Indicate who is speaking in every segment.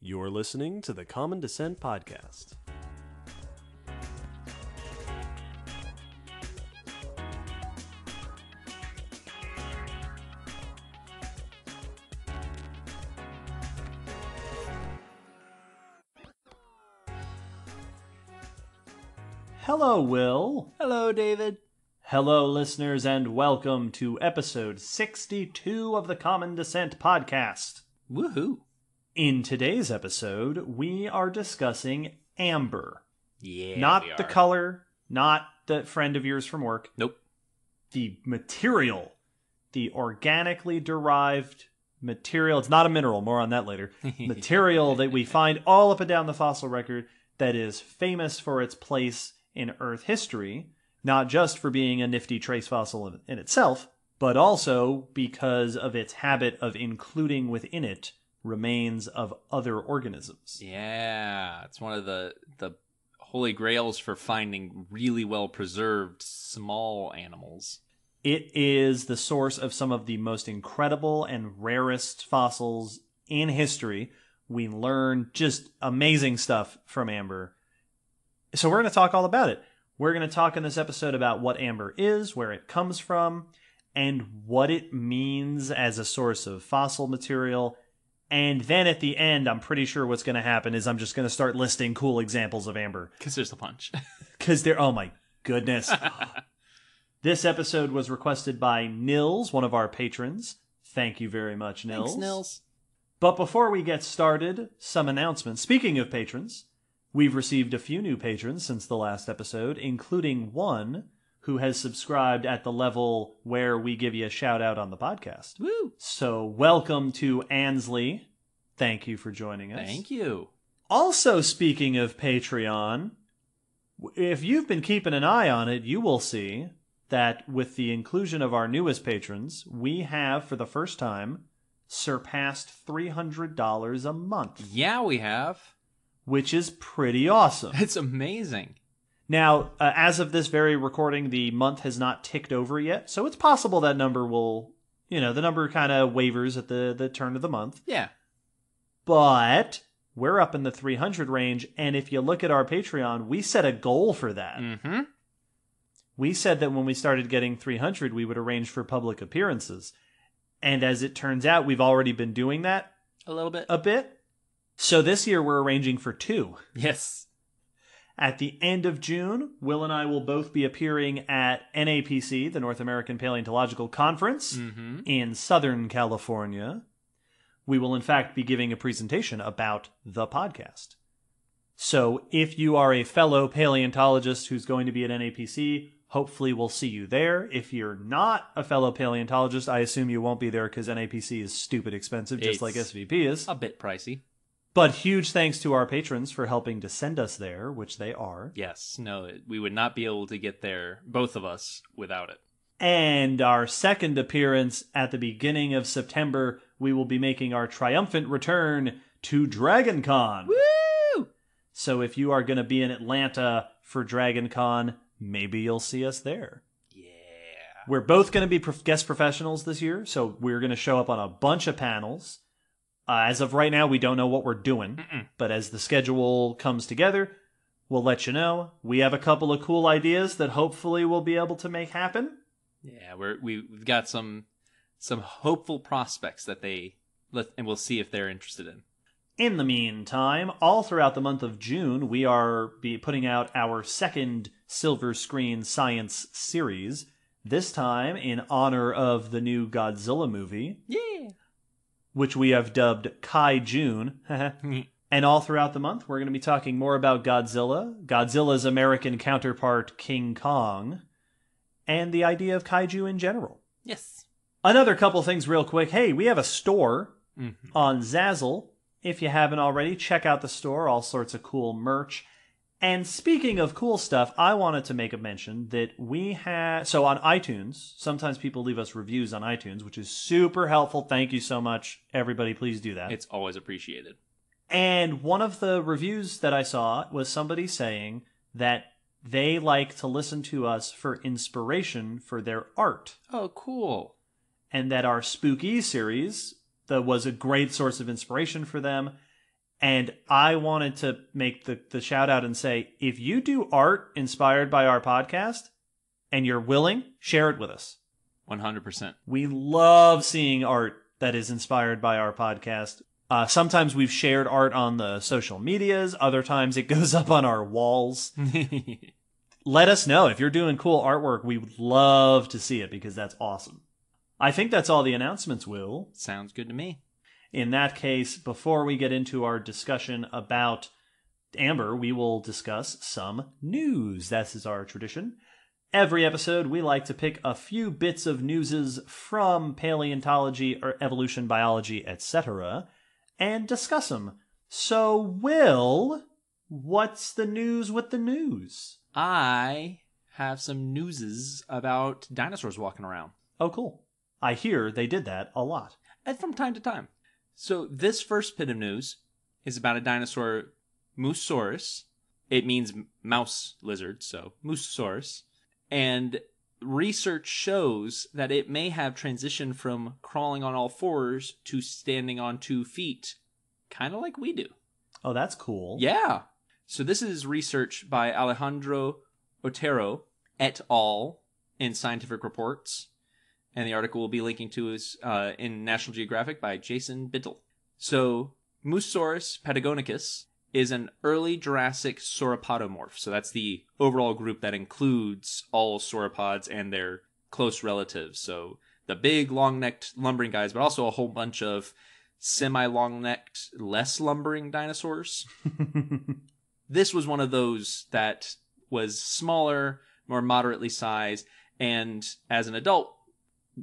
Speaker 1: You're listening to the Common Descent Podcast.
Speaker 2: Hello, Will.
Speaker 3: Hello, David.
Speaker 2: Hello, listeners, and welcome to episode 62 of the Common Descent Podcast.
Speaker 3: Woohoo.
Speaker 2: In today's episode, we are discussing amber.
Speaker 3: Yeah,
Speaker 2: Not
Speaker 3: we
Speaker 2: the
Speaker 3: are.
Speaker 2: color, not the friend of yours from work.
Speaker 3: Nope.
Speaker 2: The material. The organically derived material. It's not a mineral, more on that later. Material that we find all up and down the fossil record that is famous for its place in Earth history, not just for being a nifty trace fossil in itself, but also because of its habit of including within it remains of other organisms.
Speaker 3: Yeah, it's one of the holy grails for finding really well-preserved small animals.
Speaker 2: It is the source of some of the most incredible and rarest fossils in history. We learn just amazing stuff from amber. So we're going to talk all about it. We're going to talk in this episode about what amber is, where it comes from, and what it means as a source of fossil material. And then at the end, I'm pretty sure what's going to happen is I'm just going to start listing cool examples of amber.
Speaker 3: Because there's a bunch.
Speaker 2: Because oh my goodness. This episode was requested by Nils, one of our patrons. Thank you very much, Nils.
Speaker 3: Thanks, Nils.
Speaker 2: But before we get started, some announcements. Speaking of patrons, we've received a few new patrons since the last episode, including one who has subscribed at the level where we give you a shout out on the podcast.
Speaker 3: Woo!
Speaker 2: So welcome to Ansley. Thank you for joining us.
Speaker 3: Thank you.
Speaker 2: Also, speaking of Patreon, if you've been keeping an eye on it, you will see that with the inclusion of our newest patrons, we have, for the first time, surpassed $300 a month.
Speaker 3: Yeah, we have.
Speaker 2: Which is pretty awesome.
Speaker 3: It's amazing.
Speaker 2: Now, as of this very recording, the month has not ticked over yet, so it's possible that number will, the number kind of wavers at the turn of the month.
Speaker 3: Yeah.
Speaker 2: But we're up in the 300 range, and if you look at our Patreon, we set a goal for that.
Speaker 3: Mm-hmm.
Speaker 2: We said that when we started getting 300, we would arrange for public appearances. And as it turns out, we've already been doing that.
Speaker 3: A little bit.
Speaker 2: A bit. So this year, we're arranging for 2.
Speaker 3: Yes.
Speaker 2: At the end of June, Will and I will both be appearing at NAPC, the North American Paleontological Conference, in Southern California. We will, in fact, be giving a presentation about the podcast. So if you are a fellow paleontologist who's going to be at NAPC, hopefully we'll see you there. If you're not a fellow paleontologist, I assume you won't be there because NAPC is stupid expensive, just like SVP is.
Speaker 3: A bit pricey.
Speaker 2: But huge thanks to our patrons for helping to send us there, which they are.
Speaker 3: Yes. No, we would not be able to get there, both of us, without it.
Speaker 2: And our second appearance at the beginning of September, we will be making our triumphant return to DragonCon.
Speaker 3: Woo!
Speaker 2: So if you are going to be in Atlanta for DragonCon, maybe you'll see us there.
Speaker 3: Yeah.
Speaker 2: We're both going to be guest professionals this year, so we're going to show up on a bunch of panels. As of right now, we don't know what we're doing, but as the schedule comes together, we'll let you know. We have a couple of cool ideas that hopefully we'll be able to make happen.
Speaker 3: Yeah, we've got some hopeful prospects and we'll see if they're interested in.
Speaker 2: In the meantime, all throughout the month of June, we are putting out our second Silver Screen Science series, this time in honor of the new Godzilla movie.
Speaker 3: Yeah.
Speaker 2: Which we have dubbed Kai June. And all throughout the month, we're going to be talking more about Godzilla, Godzilla's American counterpart, King Kong, and the idea of kaiju in general.
Speaker 3: Yes.
Speaker 2: Another couple things real quick. Hey, we have a store on Zazzle. If you haven't already, check out the store. All sorts of cool merch. And speaking of cool stuff, I wanted to make a mention that we have... So on iTunes, sometimes people leave us reviews on iTunes, which is super helpful. Thank you so much. Everybody, please do that.
Speaker 3: It's always appreciated.
Speaker 2: And one of the reviews that I saw was somebody saying that they like to listen to us for inspiration for their art.
Speaker 3: Oh, cool.
Speaker 2: And that our Spooky series that was a great source of inspiration for them. And I wanted to make the shout out and say, if you do art inspired by our podcast and you're willing, share it with us.
Speaker 3: 100%.
Speaker 2: We love seeing art that is inspired by our podcast. Sometimes we've shared art on the social medias. Other times it goes up on our walls. Let us know if you're doing cool artwork. We would love to see it because that's awesome. I think that's all the announcements, Will.
Speaker 3: Sounds good to me.
Speaker 2: In that case, before we get into our discussion about Amber, we will discuss some news. That is our tradition. Every episode, we like to pick a few bits of newses from paleontology or evolution, biology, etc., and discuss them. So, Will, what's the news with the news?
Speaker 3: I have some newses about dinosaurs walking around.
Speaker 2: Oh, cool. I hear they did that a lot.
Speaker 3: And from time to time. So this first bit of news is about a dinosaur, Moososaurus. It means mouse lizard, so Moososaurus. And research shows that it may have transitioned from crawling on all fours to standing on 2 feet, kind of like we do.
Speaker 2: Oh, that's cool.
Speaker 3: Yeah. So this is research by Alejandro Otero et al. In Scientific Reports. And the article we'll be linking to is in National Geographic by Jason Bittel. So, Moososaurus patagonicus is an early Jurassic sauropodomorph. So that's the overall group that includes all sauropods and their close relatives. So the big, long-necked, lumbering guys, but also a whole bunch of semi-long-necked, less lumbering dinosaurs. This was one of those that was smaller, more moderately sized, and as an adult,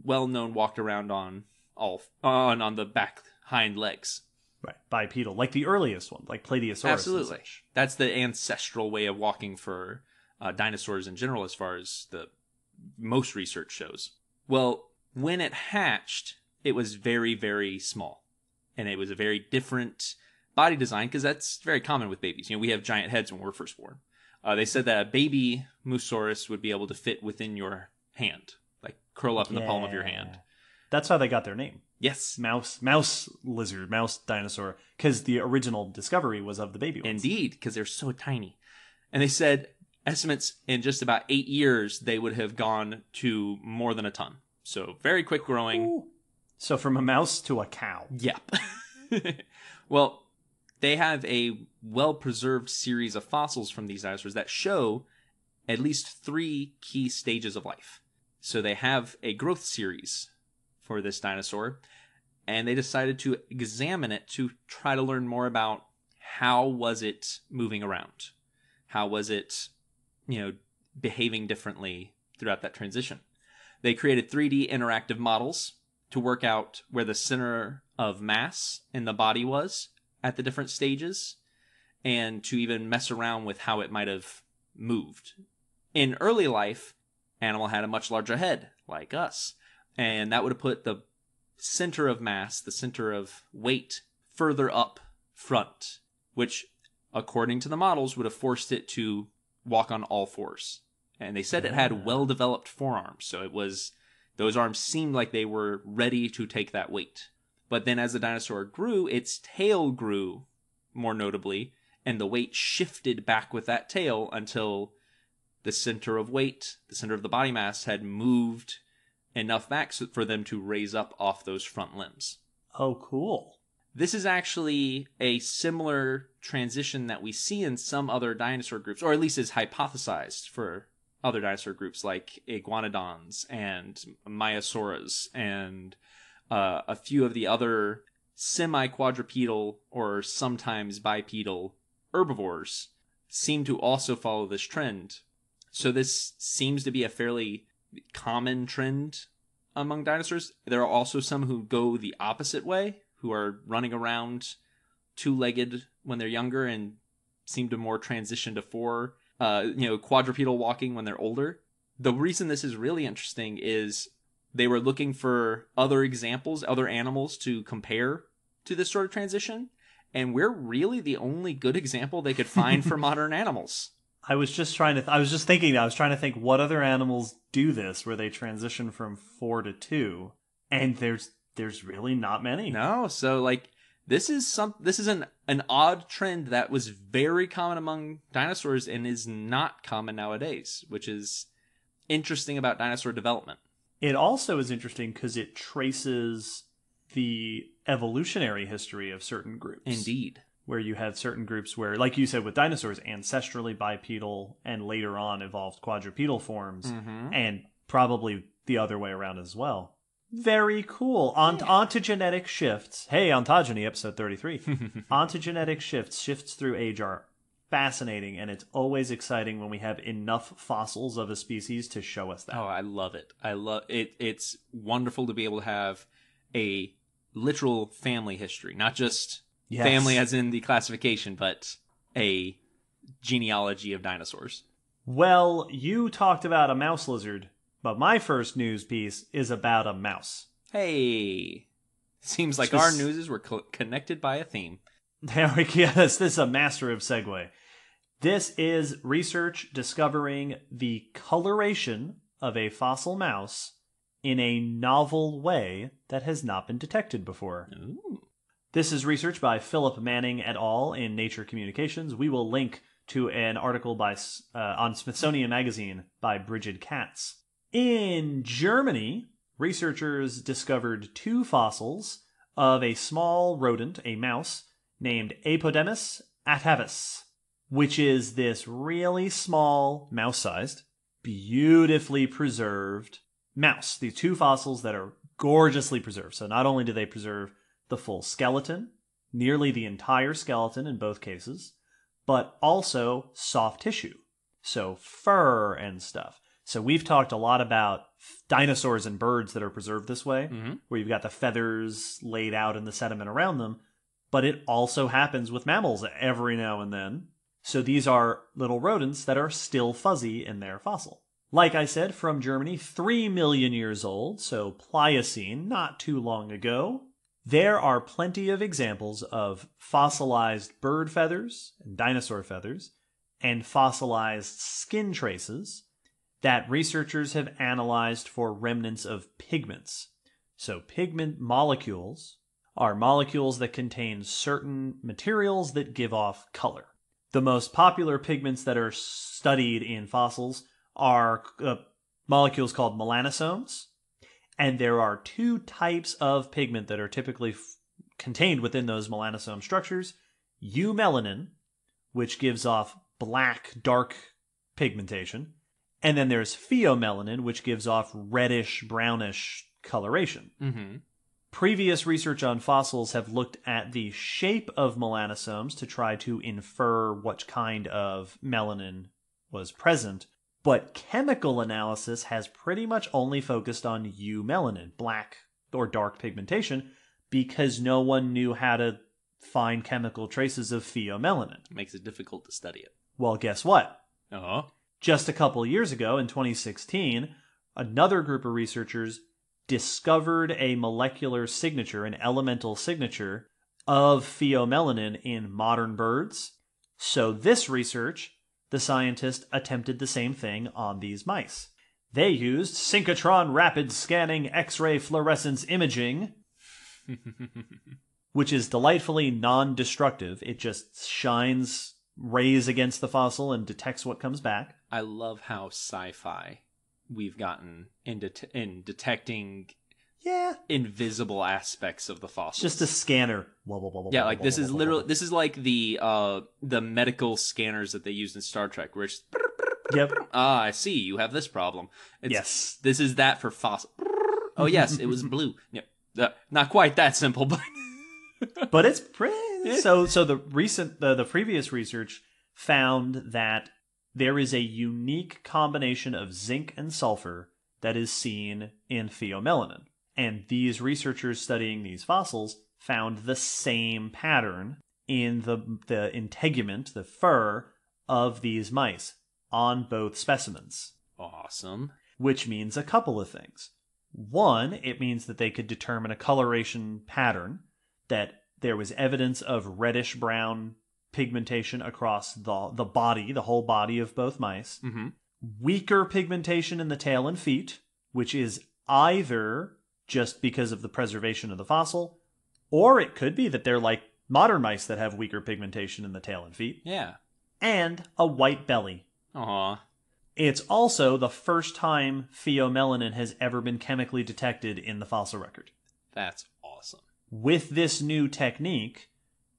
Speaker 3: well-known walked around on the back hind legs.
Speaker 2: Right, bipedal, like the earliest one, like Plateosaurus.
Speaker 3: Absolutely. That's the ancestral way of walking for dinosaurs in general, as far as the most research shows. Well, when it hatched, it was very, very small. And it was a very different body design, because that's very common with babies. You know, we have giant heads when we're first born. They said that a baby Moososaurus would be able to fit within your hand, like curl up in the palm of your hand.
Speaker 2: That's how they got their name.
Speaker 3: Yes.
Speaker 2: Mouse lizard, mouse dinosaur, because the original discovery was of the baby ones.
Speaker 3: Indeed, because they're so tiny. And they said estimates in just about 8 years, they would have gone to more than a ton. So very quick growing.
Speaker 2: Ooh. So from a mouse to a cow.
Speaker 3: Yep. Well, they have a well-preserved series of fossils from these dinosaurs that show at least 3 key stages of life. So they have a growth series for this dinosaur, and they decided to examine it to try to learn more about how was it moving around? How was it, behaving differently throughout that transition? They created 3D interactive models to work out where the center of mass in the body was at the different stages, and to even mess around with how it might have moved. In early life, animal had a much larger head, like us, and that would have put the center of mass, the center of weight, further up front, which, according to the models, would have forced it to walk on all fours. And they said it had well-developed forearms, so those arms seemed like they were ready to take that weight. But then as the dinosaur grew, its tail grew, more notably, and the weight shifted back with that tail until the center of weight, the center of the body mass, had moved enough back for them to raise up off those front limbs.
Speaker 2: Oh, cool.
Speaker 3: This is actually a similar transition that we see in some other dinosaur groups, or at least is hypothesized for other dinosaur groups like iguanodons and Maiasaurus and a few of the other semi-quadrupedal or sometimes bipedal herbivores seem to also follow this trend. So this seems to be a fairly common trend among dinosaurs. There are also some who go the opposite way, who are running around two-legged when they're younger and seem to more transition to quadrupedal walking when they're older. The reason this is really interesting is they were looking for other examples, other animals to compare to this sort of transition, and we're really the only good example they could find for modern animals.
Speaker 2: I was trying to think what other animals do this where they transition from 4 to 2, and there's really not many.
Speaker 3: No, so This is an odd trend that was very common among dinosaurs and is not common nowadays, which is interesting about dinosaur development.
Speaker 2: It also is interesting because it traces the evolutionary history of certain groups.
Speaker 3: Indeed.
Speaker 2: Where you have certain groups where, like you said with dinosaurs, ancestrally bipedal and later on evolved quadrupedal forms, and probably the other way around as well. Very cool. Ontogenetic shifts. Hey, ontogeny, episode 33. Ontogenetic shifts through age are fascinating, and it's always exciting when we have enough fossils of a species to show us that.
Speaker 3: Oh, I love it. I love it. It's wonderful to be able to have a literal family history, not just family as in the classification, but a genealogy of dinosaurs.
Speaker 2: Well, you talked about a mouse lizard, but my first news piece is about a mouse.
Speaker 3: Hey, seems like our newses were connected by a theme.
Speaker 2: There we go. Yes, this is a master of segue. This is research discovering the coloration of a fossil mouse in a novel way that has not been detected before.
Speaker 3: Ooh.
Speaker 2: This is research by Philip Manning et al. In Nature Communications. We will link to an article on Smithsonian Magazine by Bridget Katz. In Germany, researchers discovered 2 fossils of a small rodent, a mouse, named Apodemus atavis, which is this really small, mouse-sized, beautifully preserved mouse. These 2 fossils that are gorgeously preserved. So not only do they preserve the full skeleton, nearly the entire skeleton in both cases, but also soft tissue. So fur and stuff. So we've talked a lot about dinosaurs and birds that are preserved this way, where you've got the feathers laid out in the sediment around them, but it also happens with mammals every now and then. So these are little rodents that are still fuzzy in their fossil. Like I said, from Germany, 3 million years old, so Pliocene, not too long ago. There are plenty of examples of fossilized bird feathers and dinosaur feathers and fossilized skin traces that researchers have analyzed for remnants of pigments. So pigment molecules are molecules that contain certain materials that give off color. The most popular pigments that are studied in fossils are molecules called melanosomes, and there are 2 types of pigment that are typically contained within those melanosome structures. Eumelanin, which gives off black, dark pigmentation, and then there's pheomelanin, which gives off reddish, brownish coloration. Previous research on fossils have looked at the shape of melanosomes to try to infer what kind of melanin was present, but chemical analysis has pretty much only focused on eumelanin, black or dark pigmentation, because no one knew how to find chemical traces of pheomelanin.
Speaker 3: Makes it difficult to study it.
Speaker 2: Well, guess what?
Speaker 3: Uh-huh.
Speaker 2: Just a couple years ago, in 2016, another group of researchers discovered a molecular signature, an elemental signature, of pheomelanin in modern birds. So this research, the scientists attempted the same thing on these mice. They used synchrotron rapid scanning X-ray fluorescence imaging, which is delightfully non-destructive. It just shines rays against the fossil and detects what comes back.
Speaker 3: I love how sci-fi we've gotten in detecting invisible aspects of the fossils.
Speaker 2: It's just a scanner.
Speaker 3: Yeah, this is like the medical scanners that they used in Star Trek, where it's I see you have this problem. This is that for fossil. Oh yes, it was blue. Yeah, not quite that simple, but
Speaker 2: but it's pretty. So the previous research found that there is a unique combination of zinc and sulfur that is seen in pheomelanin. And these researchers studying these fossils found the same pattern in the integument, the fur, of these mice on both specimens.
Speaker 3: Awesome.
Speaker 2: Which means a couple of things. One, it means that they could determine a coloration pattern, that there was evidence of reddish-brown pigmentation across the body, the whole body of both mice. Weaker pigmentation in the tail and feet, which is either just because of the preservation of the fossil, Or it could be that they're like modern mice that have weaker pigmentation in the tail and feet.
Speaker 3: Yeah.
Speaker 2: And a white belly.
Speaker 3: Aw.
Speaker 2: It's also the first time pheomelanin has ever been chemically detected in the fossil record.
Speaker 3: That's awesome.
Speaker 2: With this new technique,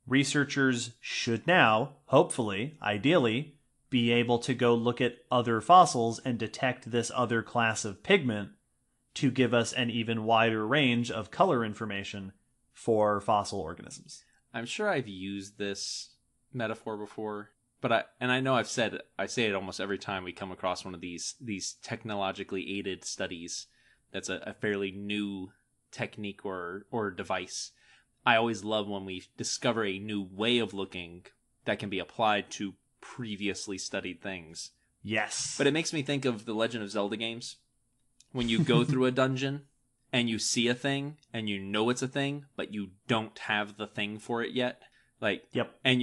Speaker 2: researchers should now, hopefully, ideally, be able to go look at other fossils and detect this other class of pigment to give us an even wider range of color information for fossil organisms.
Speaker 3: I'm sure I've used this metaphor before, but I know I say it almost every time we come across one of these technologically aided studies that's a fairly new technique or device. I always love when we discover a new way of looking that can be applied to previously studied things.
Speaker 2: Yes.
Speaker 3: But it makes me think of the Legend of Zelda games. When you go through a dungeon and you see a thing and you know it's a thing, but you don't have the thing for it yet.
Speaker 2: Yep.
Speaker 3: And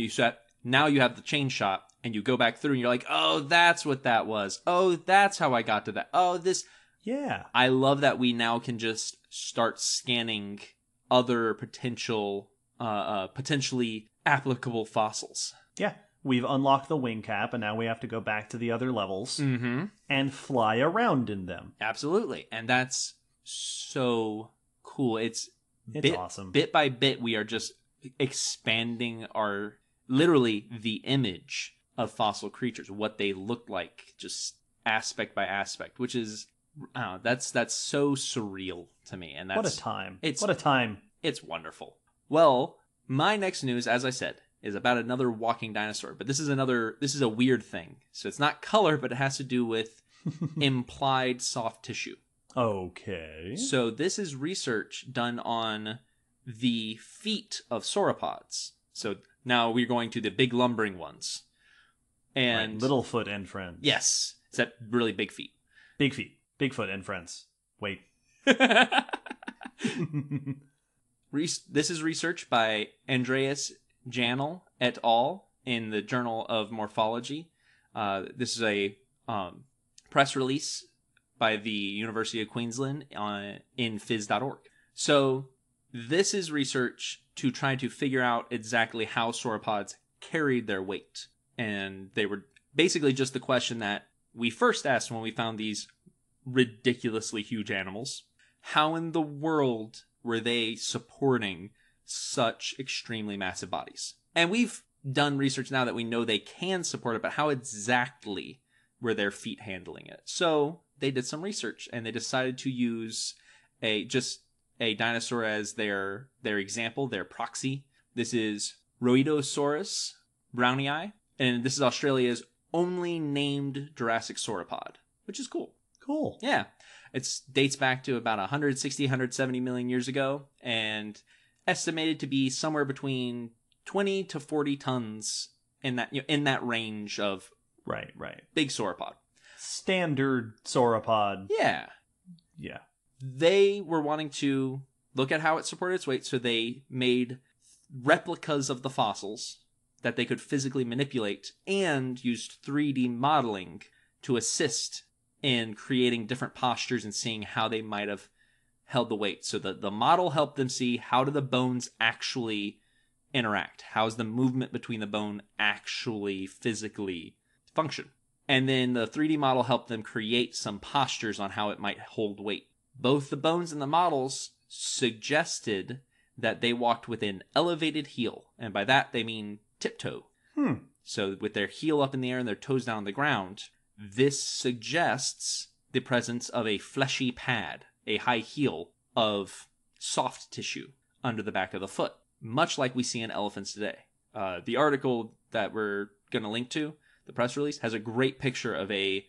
Speaker 3: now you have the chain shot and you go back through and you're like, oh, that's what that was. Oh, that's how I got to that. Oh, this.
Speaker 2: Yeah.
Speaker 3: I love that we now can just start scanning other potentially applicable fossils.
Speaker 2: Yeah. We've unlocked the wing cap, and now we have to go back to the other levels and fly around in them.
Speaker 3: Absolutely. And that's so cool. It's
Speaker 2: awesome.
Speaker 3: Bit by bit, we are just expanding literally the image of fossil creatures, what they look like, just aspect by aspect, which is, that's so surreal to me. And that's
Speaker 2: what a time.
Speaker 3: What a
Speaker 2: time.
Speaker 3: It's wonderful. Well, my next news, as I said, is about another walking dinosaur, but this is a weird thing. So it's not color, but it has to do with implied soft tissue.
Speaker 2: Okay.
Speaker 3: So this is research done on the feet of sauropods. So now we're going to the big lumbering ones. And
Speaker 2: right, Littlefoot and friends.
Speaker 3: Yes. It's that really big feet.
Speaker 2: Big feet. Bigfoot and friends. Wait.
Speaker 3: This is research by Andreas Janel et al. In the Journal of Morphology. This is a press release by the University of Queensland in phys.org. So this is research to try to figure out exactly how sauropods carried their weight. And they were basically just the question that we first asked when we found these ridiculously huge animals. How in the world were they supporting such extremely massive bodies? And we've done research now that we know they can support it, but how exactly were their feet handling it? So they did some research and they decided to use a dinosaur as their example, their proxy. This is Rhoidosaurus brownii, and this is Australia's only named Jurassic sauropod, which is cool.
Speaker 2: Cool.
Speaker 3: Yeah. It dates back to about 160, 170 million years ago, and estimated to be somewhere between 20 to 40 tons in that range of
Speaker 2: right
Speaker 3: big sauropod.
Speaker 2: Standard sauropod.
Speaker 3: Yeah. They were wanting to look at how it supported its weight, so they made replicas of the fossils that they could physically manipulate and used 3D modeling to assist in creating different postures and seeing how they might have held the weight. So the model helped them see how do the bones actually interact? How's the movement between the bone actually physically function? And then the 3D model helped them create some postures on how it might hold weight. Both the bones and the models suggested that they walked with an elevated heel. And by that, they mean tiptoe. So with their heel up in the air and their toes down on the ground, this suggests the presence of a fleshy pad, a high heel of soft tissue under the back of the foot, much like we see in elephants today. The article that we're going to link to, the press release, has a great picture of a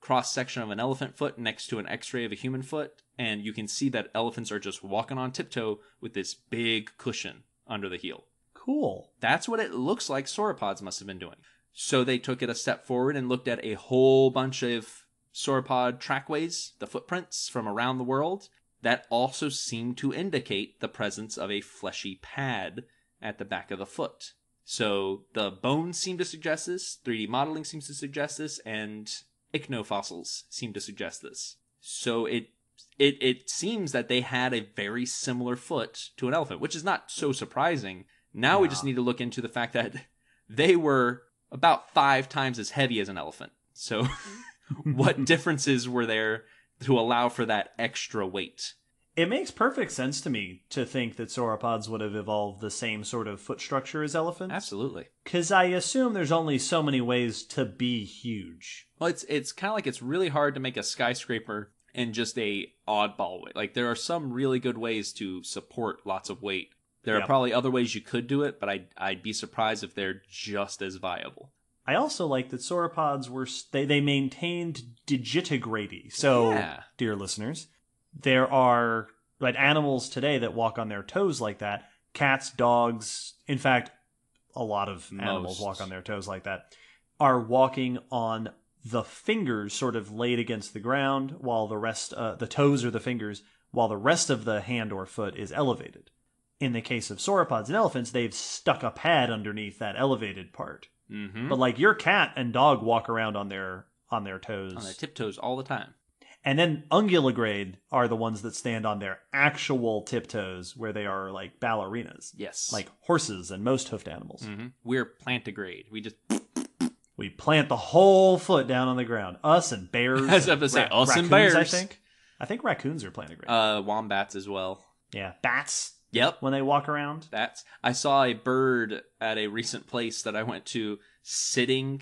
Speaker 3: cross-section of an elephant foot next to an x-ray of a human foot, and you can see that elephants are just walking on tiptoe with this big cushion under the heel.
Speaker 2: Cool.
Speaker 3: That's what it looks like sauropods must have been doing. So they took it a step forward and looked at a whole bunch of sauropod trackways, the footprints from around the world, that also seem to indicate the presence of a fleshy pad at the back of the foot. So the bones seem to suggest this, 3D modeling seems to suggest this, and ichnofossils seem to suggest this. So it it seems that they had a very similar foot to an elephant, which is not so surprising. Now we just need to look into the fact that they were about 5 times as heavy as an elephant. So what differences were there to allow for that extra weight?
Speaker 2: It makes perfect sense to me to think that sauropods would have evolved the same sort of foot structure as elephants.
Speaker 3: Absolutely.
Speaker 2: Because I assume there's only so many ways to be huge.
Speaker 3: Well, it's kind of like it's really hard to make a skyscraper in just a oddball way. Like, there are some really good ways to support lots of weight. There are probably other ways you could do it, but I'd be surprised if they're just as viable.
Speaker 2: I also like that sauropods they maintained digitigrady. So, dear listeners, there are animals today that walk on their toes like that. Cats, dogs, in fact, a lot of animals walk on their toes like that, are walking on the fingers sort of laid against the ground, while the rest, the toes are the fingers, while the rest of the hand or foot is elevated. In the case of sauropods and elephants, they've stuck a pad underneath that elevated part. Mm-hmm. But your cat and dog walk around on their toes.
Speaker 3: On their tiptoes all the time.
Speaker 2: And then unguligrade are the ones that stand on their actual tiptoes, where they are like ballerinas.
Speaker 3: Yes.
Speaker 2: Like horses and most hoofed animals.
Speaker 3: Mm-hmm. We're plantigrade.
Speaker 2: We plant the whole foot down on the ground. Us and bears.
Speaker 3: I was about to say, us and
Speaker 2: bears.
Speaker 3: bears.
Speaker 2: I think raccoons are plantigrade.
Speaker 3: Wombats as well.
Speaker 2: Yeah. Bats.
Speaker 3: Yep.
Speaker 2: When they walk around.
Speaker 3: I saw a bird at a recent place that I went to sitting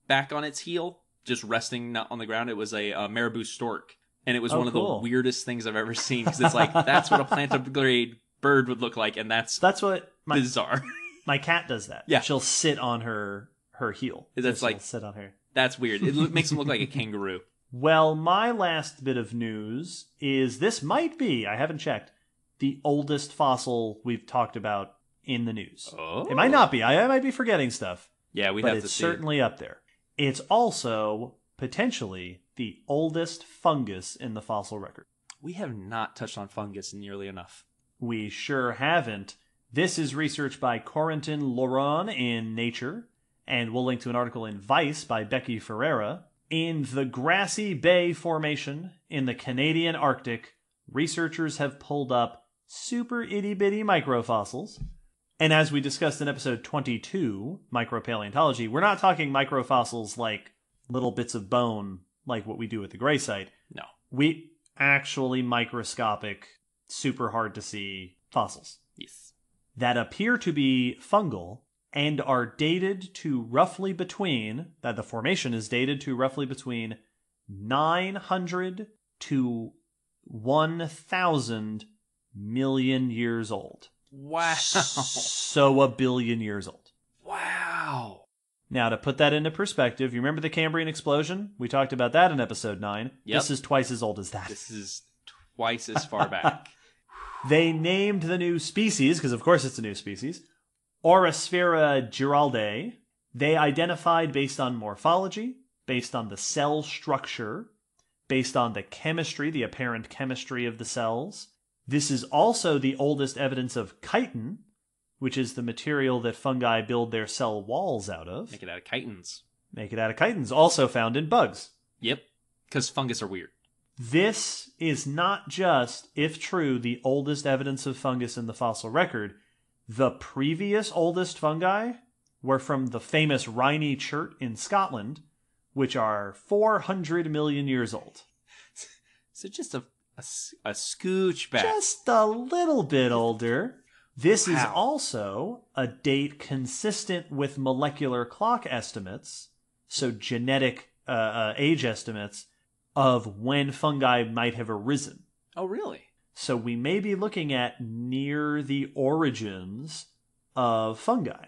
Speaker 3: back on its heel, just resting not on the ground. It was a marabou stork. And it was one of the weirdest things I've ever seen, because it's like, that's what a plantigrade bird would look like, and that's what bizarre.
Speaker 2: My cat does that.
Speaker 3: Yeah.
Speaker 2: She'll sit on her heel.
Speaker 3: That's like,
Speaker 2: sit on her.
Speaker 3: That's weird. It makes him look like a kangaroo.
Speaker 2: Well, my last bit of news is this might be, I haven't checked, the oldest fossil we've talked about in the news.
Speaker 3: Oh.
Speaker 2: It might not be. I might be forgetting stuff.
Speaker 3: Yeah,
Speaker 2: but it's certainly up there. It's also potentially the oldest fungus in the fossil record.
Speaker 3: We have not touched on fungus nearly enough.
Speaker 2: We sure haven't. This is research by Corentin Laurent in Nature, and we'll link to an article in Vice by Becky Ferreira. In the Grassy Bay Formation in the Canadian Arctic, researchers have pulled up super itty-bitty microfossils. And as we discussed in episode 22, Micropaleontology, we're not talking microfossils like little bits of bone like what we do at the Gray site.
Speaker 3: No.
Speaker 2: We actually microscopic, super hard to see fossils.
Speaker 3: Yes.
Speaker 2: That appear to be fungal and are dated to roughly between, that the formation is dated to roughly between 900 to 1,000 million years old.
Speaker 3: Wow.
Speaker 2: So 1 billion years old.
Speaker 3: Wow.
Speaker 2: Now, to put that into perspective, you remember the Cambrian explosion? We talked about that in episode 9.
Speaker 3: Yep.
Speaker 2: This is twice as old as that.
Speaker 3: This is twice as far back.
Speaker 2: They named the new species, because of course it's a new species, Orosphera giraldae. They identified based on morphology, based on the cell structure, based on the chemistry, the apparent chemistry of the cells. This is also the oldest evidence of chitin, which is the material that fungi build their cell walls out of.
Speaker 3: Make it out of chitins.
Speaker 2: Make it out of chitins, also found in bugs.
Speaker 3: Yep, because fungus are weird.
Speaker 2: This is not just, if true, the oldest evidence of fungus in the fossil record. The previous oldest fungi were from the famous Rhynie chert in Scotland, which are 400 million years old.
Speaker 3: So just a scooch back.
Speaker 2: Just a little bit older. This is also a date consistent with molecular clock estimates, so genetic age estimates, of when fungi might have arisen.
Speaker 3: Oh, really?
Speaker 2: So we may be looking at near the origins of fungi.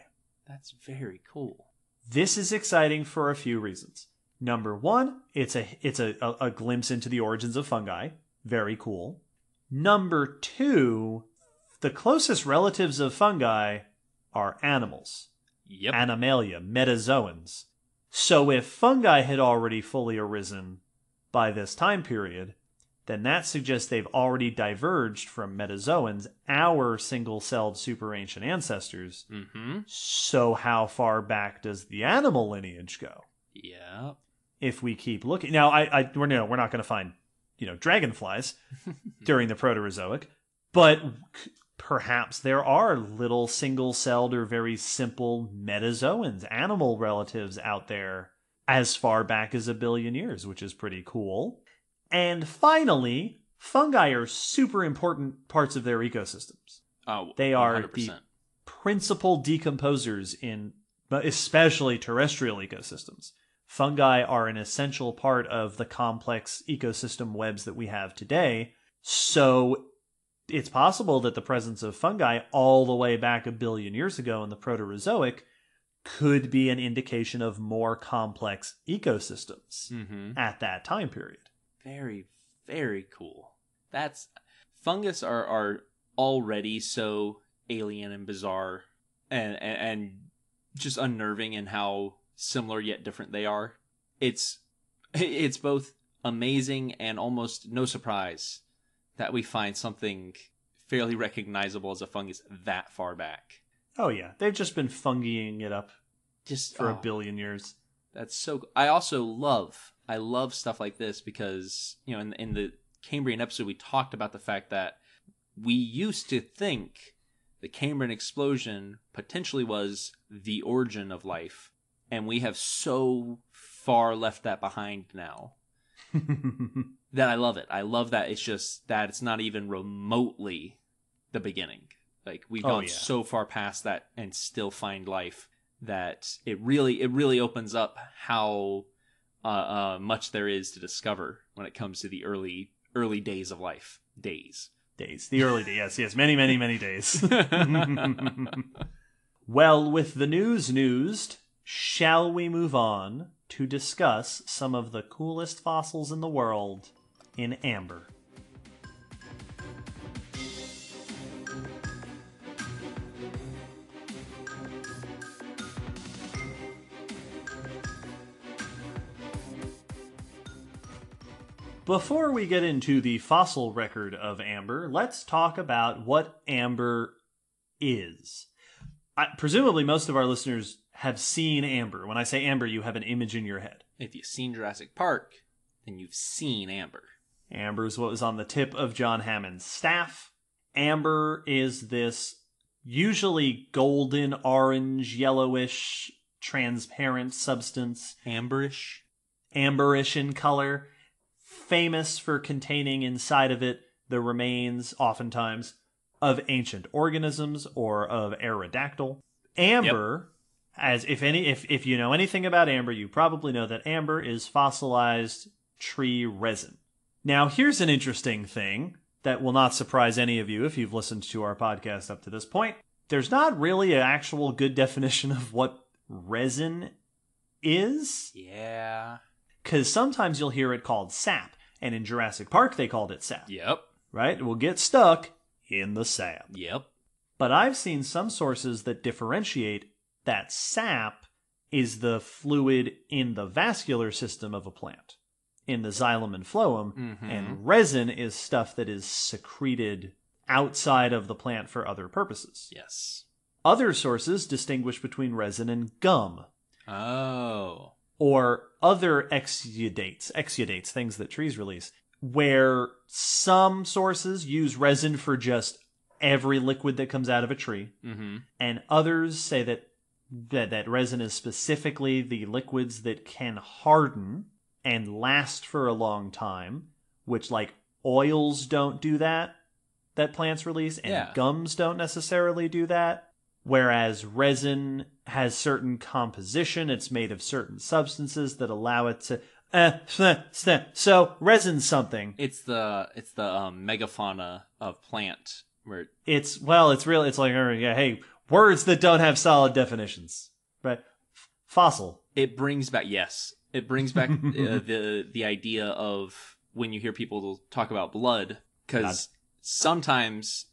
Speaker 3: That's very cool.
Speaker 2: This is exciting for a few reasons. Number one, it's a glimpse into the origins of fungi. Very cool. Number two, the closest relatives of fungi are animals.
Speaker 3: Yep.
Speaker 2: Animalia, metazoans. So if fungi had already fully arisen by this time period, then that suggests they've already diverged from metazoans, our single-celled super ancient ancestors.
Speaker 3: Mm-hmm.
Speaker 2: So how far back does the animal lineage go?
Speaker 3: Yeah.
Speaker 2: If we keep looking. Now, we're not going to find dragonflies during the Proterozoic. But perhaps there are little single-celled or very simple metazoans, animal relatives out there as far back as 1 billion years, which is pretty cool. And finally, fungi are super important parts of their ecosystems.
Speaker 3: Oh,
Speaker 2: they are
Speaker 3: 100%.
Speaker 2: the principal decomposers in especially terrestrial ecosystems. Fungi are an essential part of the complex ecosystem webs that we have today. So it's possible that the presence of fungi all the way back 1 billion years ago in the Proterozoic could be an indication of more complex ecosystems at that time period.
Speaker 3: Very, very cool. Fungus are already so alien and bizarre and just unnerving in how similar yet different they are. It's both amazing and almost no surprise that we find something fairly recognizable as a fungus that far back.
Speaker 2: Oh yeah, they've just been fungiing it up
Speaker 3: Just
Speaker 2: for 1 billion years.
Speaker 3: That's so. I also love stuff like this because in the Cambrian episode we talked about the fact that we used to think the Cambrian explosion potentially was the origin of life, and we have so far left that behind now that I love it. I love that it's not even remotely the beginning. Like we've gone so far past that and still find life that it really opens up how much there is to discover when it comes to the early days of life. The early days, yes, many days. Well, with the news, shall we move on to discuss some of the coolest fossils in the world in amber? Before we get into the fossil record of amber, let's talk about what amber is. Presumably, most of our listeners have seen amber. When I say amber, you have an image in your head. If you've seen Jurassic Park, then you've seen amber.
Speaker 2: Amber is what was on the tip of John Hammond's staff. Amber is this usually golden, orange, yellowish, transparent substance.
Speaker 3: Amberish
Speaker 2: in color. Famous for containing inside of it the remains, oftentimes, of ancient organisms or of Aerodactyl. Amber, as if you know anything about amber, you probably know that amber is fossilized tree resin. Now, here's an interesting thing that will not surprise any of you if you've listened to our podcast up to this point. There's not really an actual good definition of what resin is.
Speaker 3: Yeah.
Speaker 2: Because sometimes you'll hear it called sap, and in Jurassic Park they called it sap.
Speaker 3: Yep.
Speaker 2: Right? It will get stuck in the sap.
Speaker 3: Yep.
Speaker 2: But I've seen some sources that differentiate that sap is the fluid in the vascular system of a plant, in the xylem and phloem, and resin is stuff that is secreted outside of the plant for other purposes.
Speaker 3: Yes.
Speaker 2: Other sources distinguish between resin and gum.
Speaker 3: Oh.
Speaker 2: Or other exudates, things that trees release, where some sources use resin for just every liquid that comes out of a tree, and others say that resin is specifically the liquids that can harden and last for a long time, which, like, oils don't do that plants release, and gums don't necessarily do that. Whereas resin has certain composition, it's made of certain substances that allow it to. So resin's something.
Speaker 3: It's the megafauna of plant where
Speaker 2: it's like hey, words that don't have solid definitions, right? Fossil.
Speaker 3: It brings back the idea of when you hear people talk about blood, because sometimes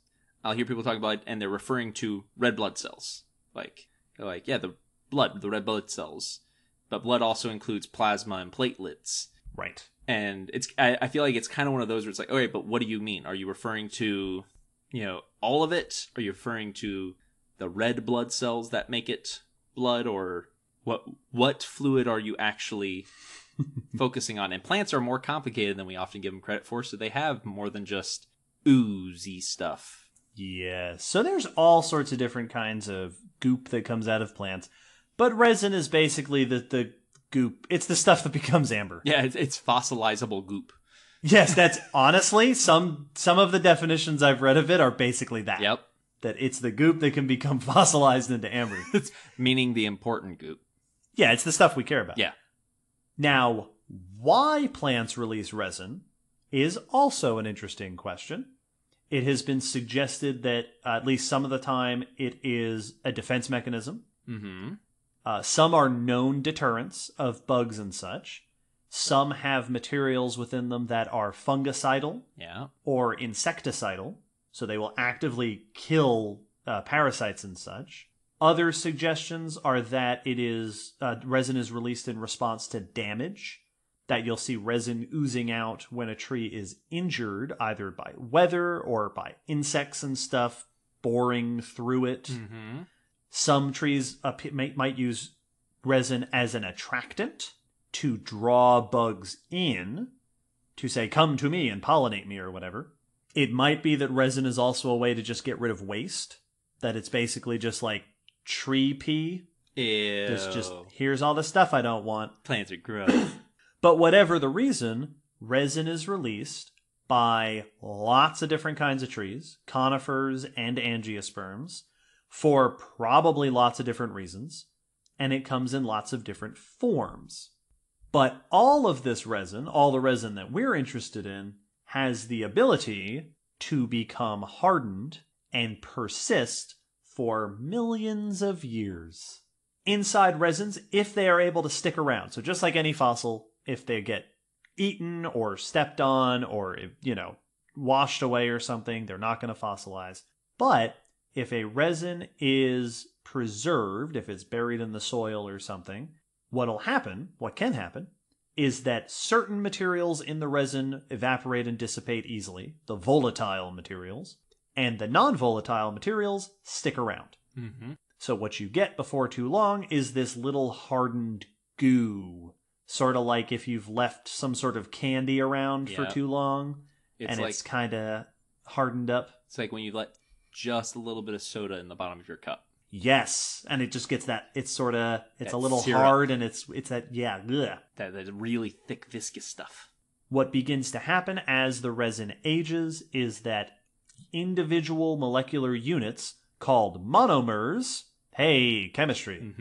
Speaker 3: I'll hear people talk about it and they're referring to red blood cells. The red blood cells. But blood also includes plasma and platelets.
Speaker 2: Right.
Speaker 3: And I feel like it's kind of one of those where it's like, okay, but what do you mean? Are you referring to, all of it? Are you referring to the red blood cells that make it blood? Or what fluid are you actually focusing on. And plants are more complicated than we often give them credit for, so they have more than just oozy stuff.
Speaker 2: Yes. So there's all sorts of different kinds of goop that comes out of plants. But resin is basically the goop. It's the stuff that becomes amber.
Speaker 3: Yeah, it's fossilizable goop.
Speaker 2: Yes, that's honestly, some of the definitions I've read of it are basically that.
Speaker 3: Yep.
Speaker 2: That it's the goop that can become fossilized into amber.
Speaker 3: Meaning the important goop.
Speaker 2: Yeah, it's the stuff we care about.
Speaker 3: Yeah.
Speaker 2: Now, why plants release resin is also an interesting question. It has been suggested that at least some of the time it is a defense mechanism.
Speaker 3: Mm-hmm.
Speaker 2: Some are known deterrents of bugs and such. Some have materials within them that are fungicidal or insecticidal, so they will actively kill parasites and such. Other suggestions are that it is resin is released in response to damage, that you'll see resin oozing out when a tree is injured, either by weather or by insects and stuff boring through it.
Speaker 3: Mm-hmm.
Speaker 2: Some trees might use resin as an attractant to draw bugs in, to say, come to me and pollinate me or whatever. It might be that resin is also a way to just get rid of waste, that it's basically just like tree pee.
Speaker 3: Ew.
Speaker 2: Just here's all the stuff I don't want.
Speaker 3: Plants are gross.
Speaker 2: But whatever the reason, resin is released by lots of different kinds of trees, conifers and angiosperms, for probably lots of different reasons, and it comes in lots of different forms. But all of this resin, all the resin that we're interested in, has the ability to become hardened and persist for millions of years. Inside resins, if they are able to stick around, so just like any fossil, if they get eaten or stepped on or, washed away or something, they're not going to fossilize. But if a resin is preserved, if it's buried in the soil or something, what can happen, is that certain materials in the resin evaporate and dissipate easily, the volatile materials, and the non-volatile materials stick around.
Speaker 3: Mm-hmm.
Speaker 2: So what you get before too long is this little hardened goo, sort of like if you've left some sort of candy around for too long, it's kind of hardened up.
Speaker 3: It's like when you let just a little bit of soda in the bottom of your cup.
Speaker 2: Yes, and it just gets that, it's a little
Speaker 3: syrup.
Speaker 2: hard, and it's that, ugh.
Speaker 3: That really thick, viscous stuff.
Speaker 2: What begins to happen as the resin ages is that individual molecular units called monomers, hey, chemistry,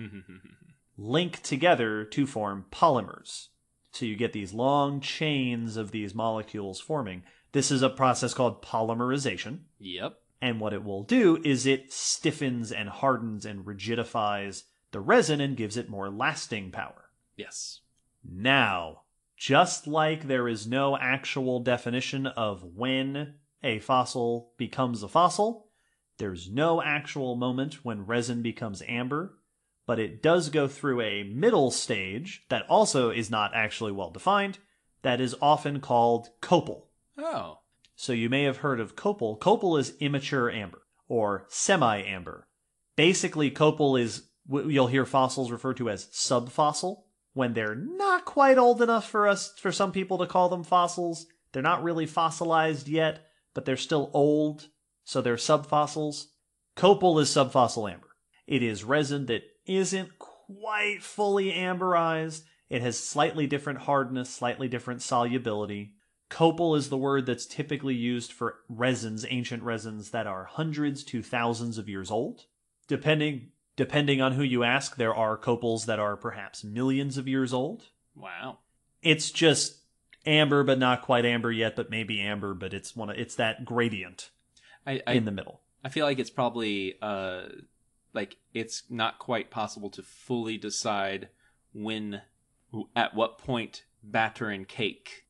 Speaker 2: link together to form polymers. So you get these long chains of these molecules forming. This is a process called polymerization.
Speaker 3: Yep.
Speaker 2: And what it will do is it stiffens and hardens and rigidifies the resin and gives it more lasting power.
Speaker 3: Yes.
Speaker 2: Now, just like there is no actual definition of when a fossil becomes a fossil, there's no actual moment when resin becomes amber, but it does go through a middle stage that also is not actually well defined, that is often called copal.
Speaker 3: Oh.
Speaker 2: So you may have heard of copal. Copal is immature amber, or semi-amber. Basically, copal is what you'll hear fossils refer to as subfossil, when they're not quite old enough for some people to call them fossils. They're not really fossilized yet, but they're still old, so they're subfossils. Copal is subfossil amber. It is resin that isn't quite fully amberized. It has slightly different hardness, slightly different solubility. Copal is the word that's typically used for resins, ancient resins that are hundreds to thousands of years old. Depending on who you ask, there are copals that are perhaps millions of years old.
Speaker 3: Wow.
Speaker 2: It's just amber, but not quite amber yet, but maybe amber, but it's that gradient in the middle.
Speaker 3: I feel like it's probably it's not quite possible to fully decide at what point batter and cake,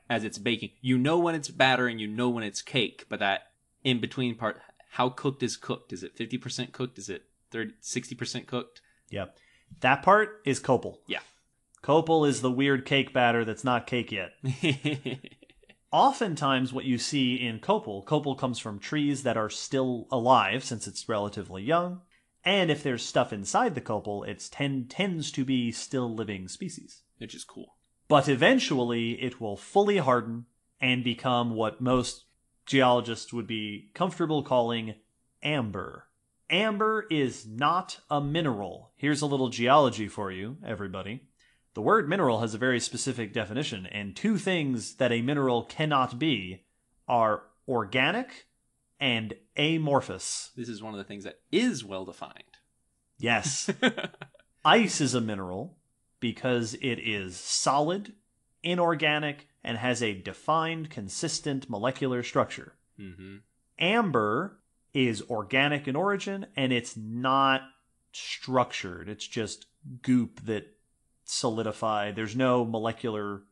Speaker 3: as it's baking. You know when it's batter and you know when it's cake, but that in between part, how cooked is cooked? Is it 50% cooked? Is it 60% cooked?
Speaker 2: Yep. That part is copal.
Speaker 3: Yeah.
Speaker 2: Copal is the weird cake batter that's not cake yet. Oftentimes what you see in copal comes from trees that are still alive since it's relatively young, And if there's stuff inside the copal, it tends to be still living species.
Speaker 3: Which is cool.
Speaker 2: But eventually, it will fully harden and become what most geologists would be comfortable calling amber. Amber is not a mineral. Here's a little geology for you, everybody. The word mineral has a very specific definition, and two things that a mineral cannot be are organic and amorphous.
Speaker 3: This is one of the things that is well defined.
Speaker 2: Yes. Ice is a mineral because it is solid, inorganic, and has a defined, consistent molecular structure.
Speaker 3: Mm-hmm.
Speaker 2: Amber is organic in origin, and it's not structured. It's just goop that solidified. There's no molecular,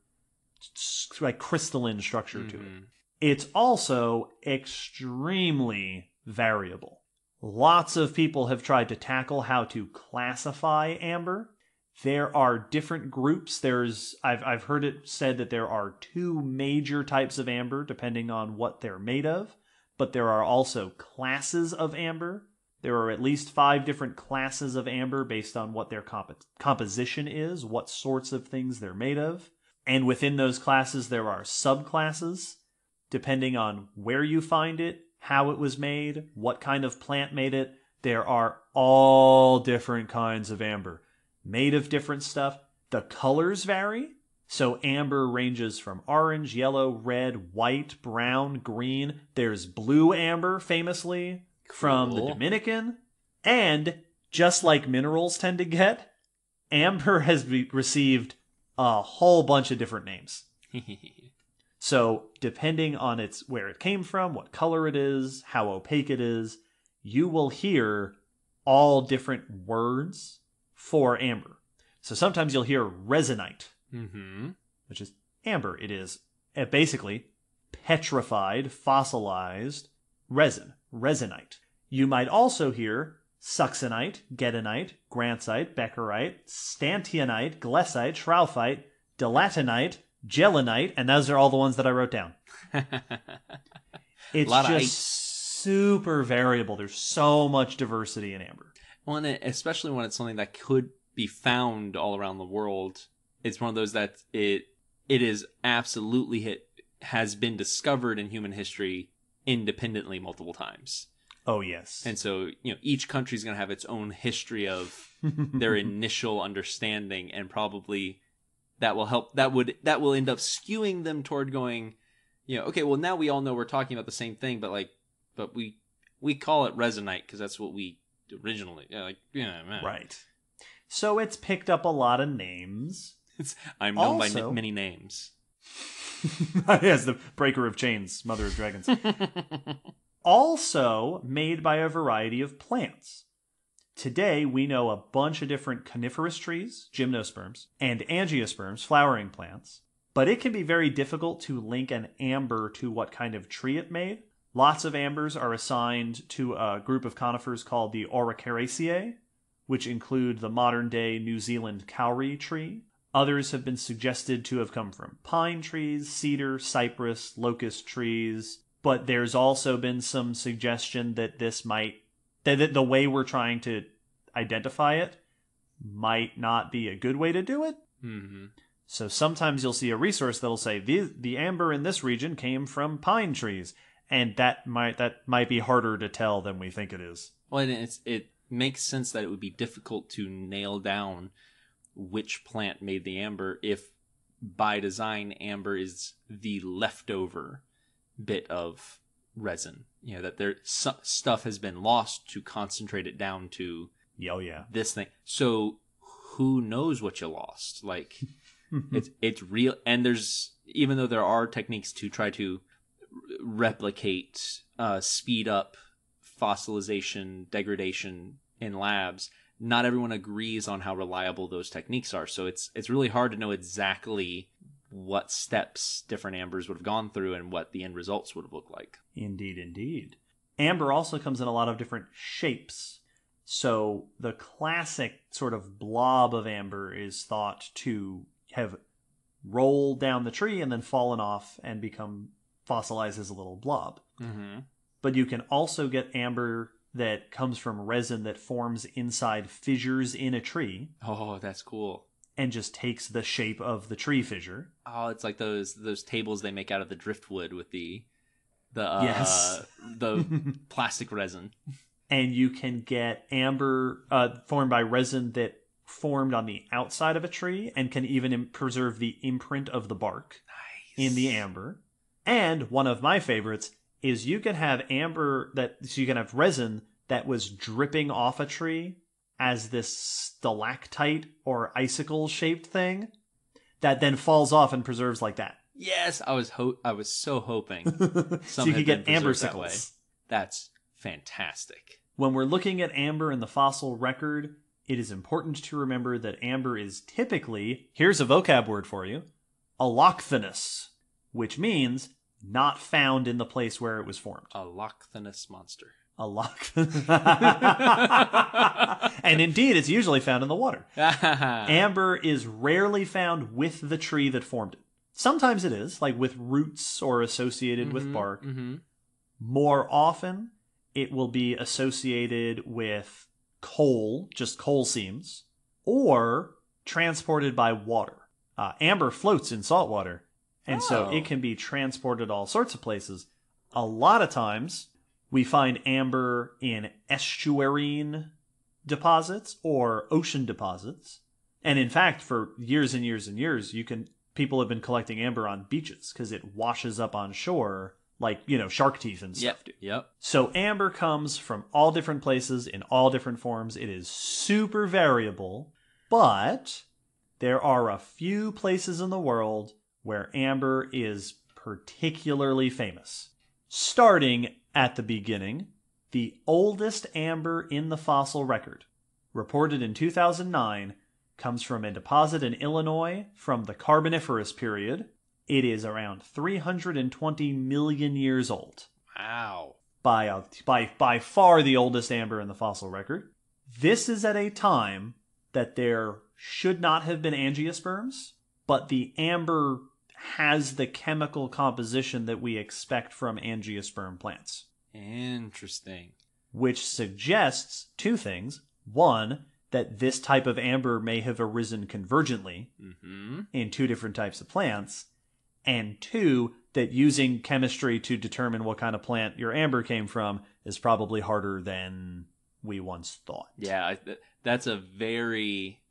Speaker 2: like crystalline structure to it. It's also extremely variable. Lots of people have tried to tackle how to classify amber. There are different groups. I've heard it said that there are two major types of amber, depending on what they're made of. But there are also classes of amber. There are at least 5 different classes of amber based on what their composition is, what sorts of things they're made of. And within those classes, there are subclasses, depending on where you find it, how it was made, what kind of plant made it. There are all different kinds of amber, made of different stuff. The colors vary. So amber ranges from orange, yellow, red, white, brown, green. There's blue amber, famously, from the Dominican. And just like minerals tend to get, amber has received a whole bunch of different names. So depending on where it came from, what color it is, how opaque it is, you will hear all different words for amber. So sometimes you'll hear resinite.
Speaker 3: Mm-hmm.
Speaker 2: Which is amber. It is basically petrified, fossilized resin, resinite. You might also hear succinite, gedonite, granthite, beckerite, stantionite, glessite, schraufite, delatinite, gelinite, and those are all the ones that I wrote down. It's just super variable. There's so much diversity in amber.
Speaker 3: Well, and especially when it's something that could be found all around the world. It's one of those that it is absolutely has been discovered in human history independently multiple times.
Speaker 2: Oh, yes.
Speaker 3: And so, each country is going to have its own history of their initial understanding, and probably that will help. That will end up skewing them toward going, okay, well, now we all know we're talking about the same thing, but we call it resinite because that's what we originally,
Speaker 2: right. So it's picked up a lot of names.
Speaker 3: I'm known by many names.
Speaker 2: Yes, the breaker of chains, mother of dragons. Also made by a variety of plants. Today, we know a bunch of different coniferous trees, gymnosperms, and angiosperms, flowering plants. But it can be very difficult to link an amber to what kind of tree it made. Lots of ambers are assigned to a group of conifers called the Oriceraceae, which include the modern-day New Zealand kauri tree. Others have been suggested to have come from pine trees, cedar, cypress, locust trees. But there's also been some suggestion that that the way we're trying to identify it might not be a good way to do it.
Speaker 3: Mm-hmm.
Speaker 2: So sometimes you'll see a resource that'll say the amber in this region came from pine trees, and that might be harder to tell than we think it is.
Speaker 3: Well, and it makes sense that it would be difficult to nail down which plant made the amber if by design amber is the leftover bit of resin, that stuff has been lost to concentrate it down to this thing. So who knows what you lost? Like it's real, and there's, even though there are techniques to try to replicate speed up fossilization, degradation in labs, not everyone agrees on how reliable those techniques are. So it's really hard to know exactly what steps different ambers would have gone through and what the end results would have looked like.
Speaker 2: Indeed, indeed. Amber also comes in a lot of different shapes. So the classic sort of blob of amber is thought to have rolled down the tree and then fallen off and become fossilized as a little blob.
Speaker 3: Mm-hmm.
Speaker 2: But you can also get amber that comes from resin that forms inside fissures in a tree
Speaker 3: Oh, that's cool.
Speaker 2: and just takes the shape of the tree fissure.
Speaker 3: Oh, it's like those tables they make out of the driftwood with the
Speaker 2: Yes.
Speaker 3: the plastic resin.
Speaker 2: And you can get amber formed by resin that formed on the outside of a tree and can even preserve the imprint of the bark in the amber. And one of my favorites is you can have so you can have resin that was dripping off a tree as this stalactite or icicle shaped thing that then falls off and preserves like that.
Speaker 3: Yes, I was so hoping
Speaker 2: So you could get amber sickles.
Speaker 3: That way. That's fantastic.
Speaker 2: When we're looking at amber in the fossil record, it is important to remember that amber is typically, here's a vocab word for you, allochthonous, which means not found in the place where it was formed.
Speaker 3: A lochthonous monster.
Speaker 2: And indeed, it's usually found in the water. Amber is rarely found with the tree that formed it. Sometimes it is, like with roots or associated with bark.
Speaker 3: Mm-hmm.
Speaker 2: More often, it will be associated with coal, just coal seams, or transported by water. Amber floats in salt water, and so it can be transported all sorts of places. A lot of times, we find amber in estuarine deposits or ocean deposits. And in fact, for years and years and years, people have been collecting amber on beaches because it washes up on shore like, shark teeth and stuff do.
Speaker 3: Yep.
Speaker 2: So amber comes from all different places in all different forms. It is super variable, but there are a few places in the world where amber is particularly famous. Starting at the beginning, the oldest amber in the fossil record, reported in 2009, comes from a deposit in Illinois from the Carboniferous period. It is around 320 million years old.
Speaker 3: Wow.
Speaker 2: By far the oldest amber in the fossil record. This is at a time that there should not have been angiosperms, but the amber has the chemical composition that we expect from angiosperm plants.
Speaker 3: Interesting.
Speaker 2: Which suggests two things. One, that this type of amber may have arisen convergently in two different types of plants. And two, that using chemistry to determine what kind of plant your amber came from is probably harder than we once thought.
Speaker 3: Yeah, that's a very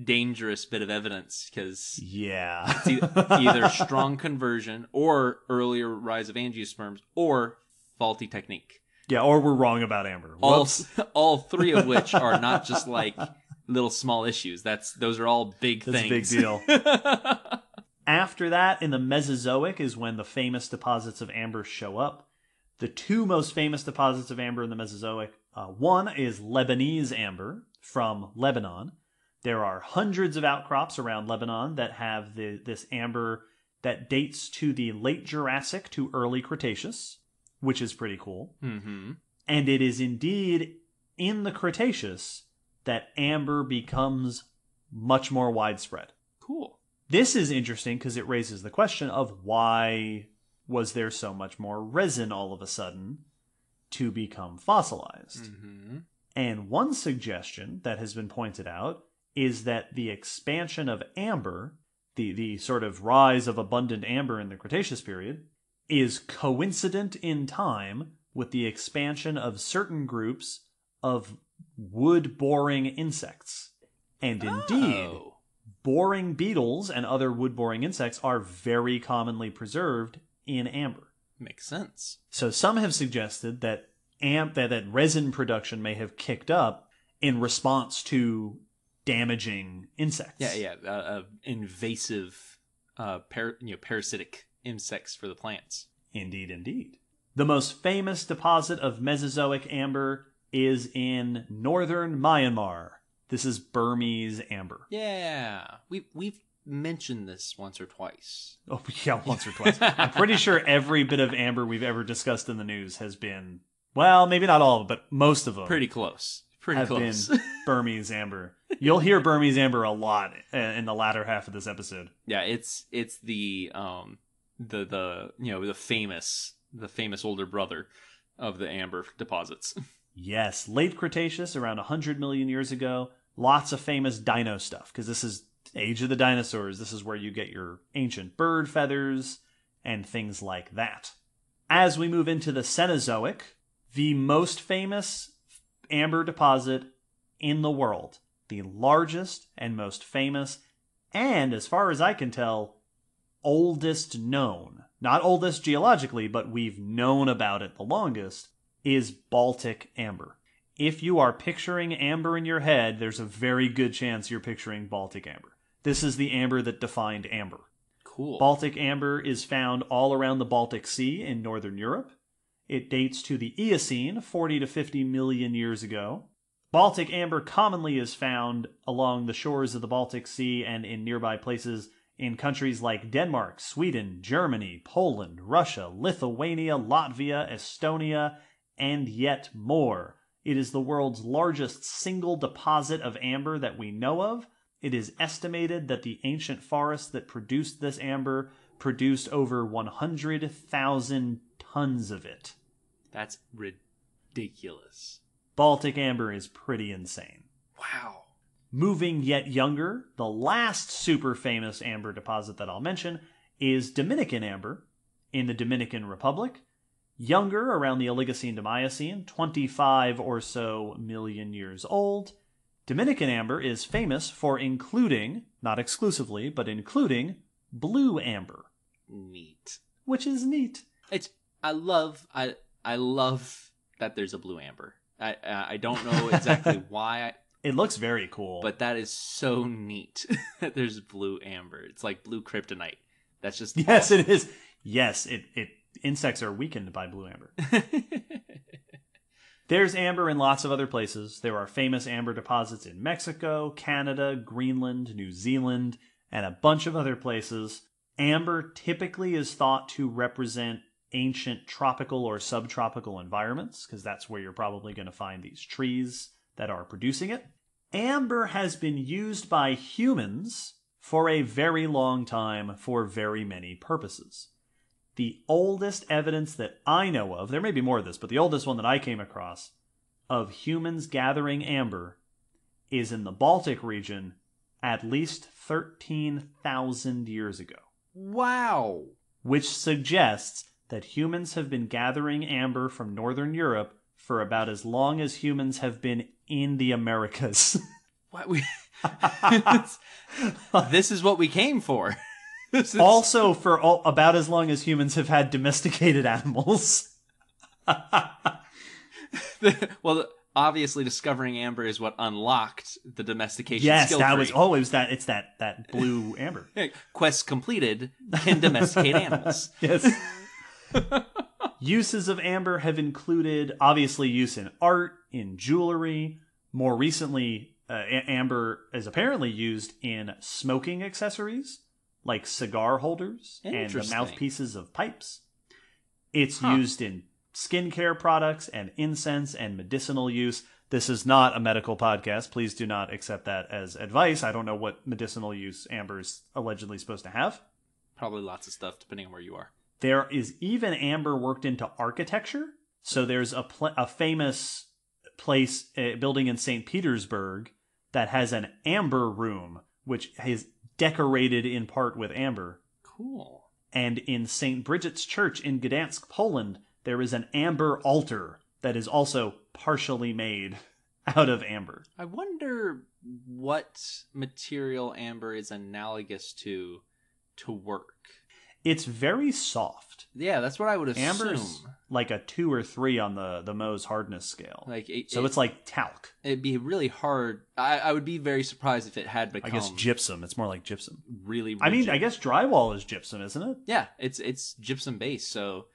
Speaker 3: dangerous bit of evidence because it's either strong conversion or earlier rise of angiosperms or faulty technique.
Speaker 2: Yeah, or we're wrong about amber.
Speaker 3: All three of which are not just like little small issues. Those are all big things.
Speaker 2: That's a big deal. After that, in the Mesozoic is when the famous deposits of amber show up. The two most famous deposits of amber in the Mesozoic, one is Lebanese amber from Lebanon. There are hundreds of outcrops around Lebanon that have this amber that dates to the late Jurassic to early Cretaceous, which is pretty cool.
Speaker 3: Mm-hmm.
Speaker 2: And it is indeed in the Cretaceous that amber becomes much more widespread.
Speaker 3: Cool.
Speaker 2: This is interesting because it raises the question of why was there so much more resin all of a sudden to become fossilized?
Speaker 3: Mm-hmm.
Speaker 2: And one suggestion that has been pointed out is that the expansion of amber, the sort of rise of abundant amber in the Cretaceous period, is coincident in time with the expansion of certain groups of wood-boring insects. And indeed, boring beetles and other wood-boring insects are very commonly preserved in amber.
Speaker 3: Makes sense.
Speaker 2: So some have suggested that that resin production may have kicked up in response to damaging insects.
Speaker 3: Invasive, parasitic insects for the plants.
Speaker 2: Indeed. The most famous deposit of Mesozoic amber is in northern Myanmar. This is Burmese amber.
Speaker 3: Yeah, we've mentioned this once or twice.
Speaker 2: Oh yeah, once or twice. I'm pretty sure every bit of amber we've ever discussed in the news has been, well, maybe not all of them, but most of them.
Speaker 3: Pretty close.
Speaker 2: Have been Burmese amber. You'll hear Burmese amber a lot in the latter half of this episode.
Speaker 3: Yeah, it's the famous older brother. of the amber deposits.
Speaker 2: Yes, late Cretaceous, around 100 million years ago. Lots of famous dino stuff, because this is Age of the Dinosaurs. This is where you get your ancient bird feathers and things like that. As we move into the Cenozoic, the most famous amber deposit in the world, the largest and most famous, and as far as I can tell, oldest known, not oldest geologically, but we've known about it the longest, is Baltic amber. If you are picturing amber in your head, there's a very good chance you're picturing Baltic amber. This is the amber that defined amber.
Speaker 3: Cool.
Speaker 2: Baltic amber is found all around the Baltic Sea in northern Europe. It dates to the Eocene, 40 to 50 million years ago. Baltic amber commonly is found along the shores of the Baltic Sea and in nearby places in countries like Denmark, Sweden, Germany, Poland, Russia, Lithuania, Latvia, Estonia, and yet more. It is the world's largest single deposit of amber that we know of. It is estimated that the ancient forests that produced this amber produced over 100,000 tons of it.
Speaker 3: That's ridiculous.
Speaker 2: Baltic amber is pretty insane.
Speaker 3: Wow.
Speaker 2: Moving yet younger, the last super famous amber deposit that I'll mention is Dominican amber in the Dominican Republic. Younger, around the Oligocene to Miocene, 25 or so million years old. Dominican amber is famous for including, not exclusively, but including blue amber.
Speaker 3: Neat.
Speaker 2: Which is neat.
Speaker 3: I love that there's a blue amber. I don't know exactly why.
Speaker 2: It looks very cool.
Speaker 3: But that is so neat that there's blue amber. It's like blue kryptonite. That's just
Speaker 2: yes,
Speaker 3: awesome.
Speaker 2: It is. Yes, insects are weakened by blue amber. There's amber in lots of other places. There are famous amber deposits in Mexico, Canada, Greenland, New Zealand, and a bunch of other places. Amber typically is thought to represent ancient tropical or subtropical environments, because that's where you're probably going to find these trees that are producing it. Amber has been used by humans for a very long time for very many purposes. The oldest evidence that I know of, there may be more of this, but the oldest one that I came across of humans gathering amber is in the Baltic region at least 13,000 years ago.
Speaker 3: Wow.
Speaker 2: Which suggests that humans have been gathering amber from Northern Europe for about as long as humans have been in the Americas.
Speaker 3: What this is what we came for.
Speaker 2: Also for about as long as humans have had domesticated animals.
Speaker 3: Well, obviously discovering amber is what unlocked the domestication skill
Speaker 2: that
Speaker 3: tree.
Speaker 2: was always that. It's that blue amber.
Speaker 3: Quest completed, can domesticate animals.
Speaker 2: Yes. Uses of amber have included, obviously, use in art, in jewelry. More recently, amber is apparently used in smoking accessories, like cigar holders and the mouthpieces of pipes. It's used in skincare products and incense and medicinal use. This is not a medical podcast. Please do not accept that as advice. I don't know what medicinal use amber is allegedly supposed to have.
Speaker 3: Probably lots of stuff, depending on where you are.
Speaker 2: There is even amber worked into architecture. So there's a famous place, building in St. Petersburg, that has an amber room, which is decorated in part with amber.
Speaker 3: Cool.
Speaker 2: And in St. Bridget's Church in Gdansk, Poland, there is an amber altar that is also partially made out of amber.
Speaker 3: I wonder what material amber is analogous to work.
Speaker 2: It's very soft.
Speaker 3: Yeah, that's what I would assume.
Speaker 2: Amber's like a 2 or 3 on the Mohs hardness scale. It's like talc.
Speaker 3: It'd be really hard. I would be very surprised if it had become.
Speaker 2: I guess gypsum. It's more like gypsum.
Speaker 3: Really rigid.
Speaker 2: I mean, I guess drywall is gypsum, isn't it?
Speaker 3: Yeah, it's gypsum based. So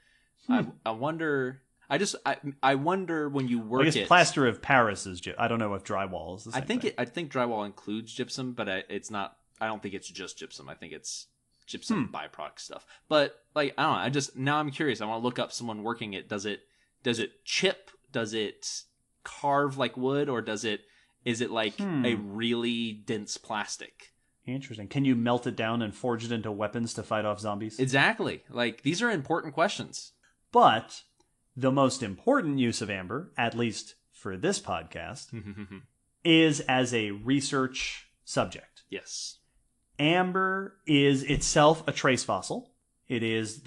Speaker 3: I wonder. I wonder when you work.
Speaker 2: I guess plaster of Paris is gypsum. I don't know if drywall is the same thing.
Speaker 3: I think drywall includes gypsum, but it's not. I don't think it's just gypsum. I think it's gypsum byproduct stuff. But like I don't know. Now I'm curious. I want to look up someone working it. Does it chip? Does it carve like wood, or is it like a really dense plastic?
Speaker 2: Interesting. Can you melt it down and forge it into weapons to fight off zombies?
Speaker 3: Exactly. Like these are important questions.
Speaker 2: But The most important use of amber, at least for this podcast, is as a research subject.
Speaker 3: Yes.
Speaker 2: Amber is itself a trace fossil. It is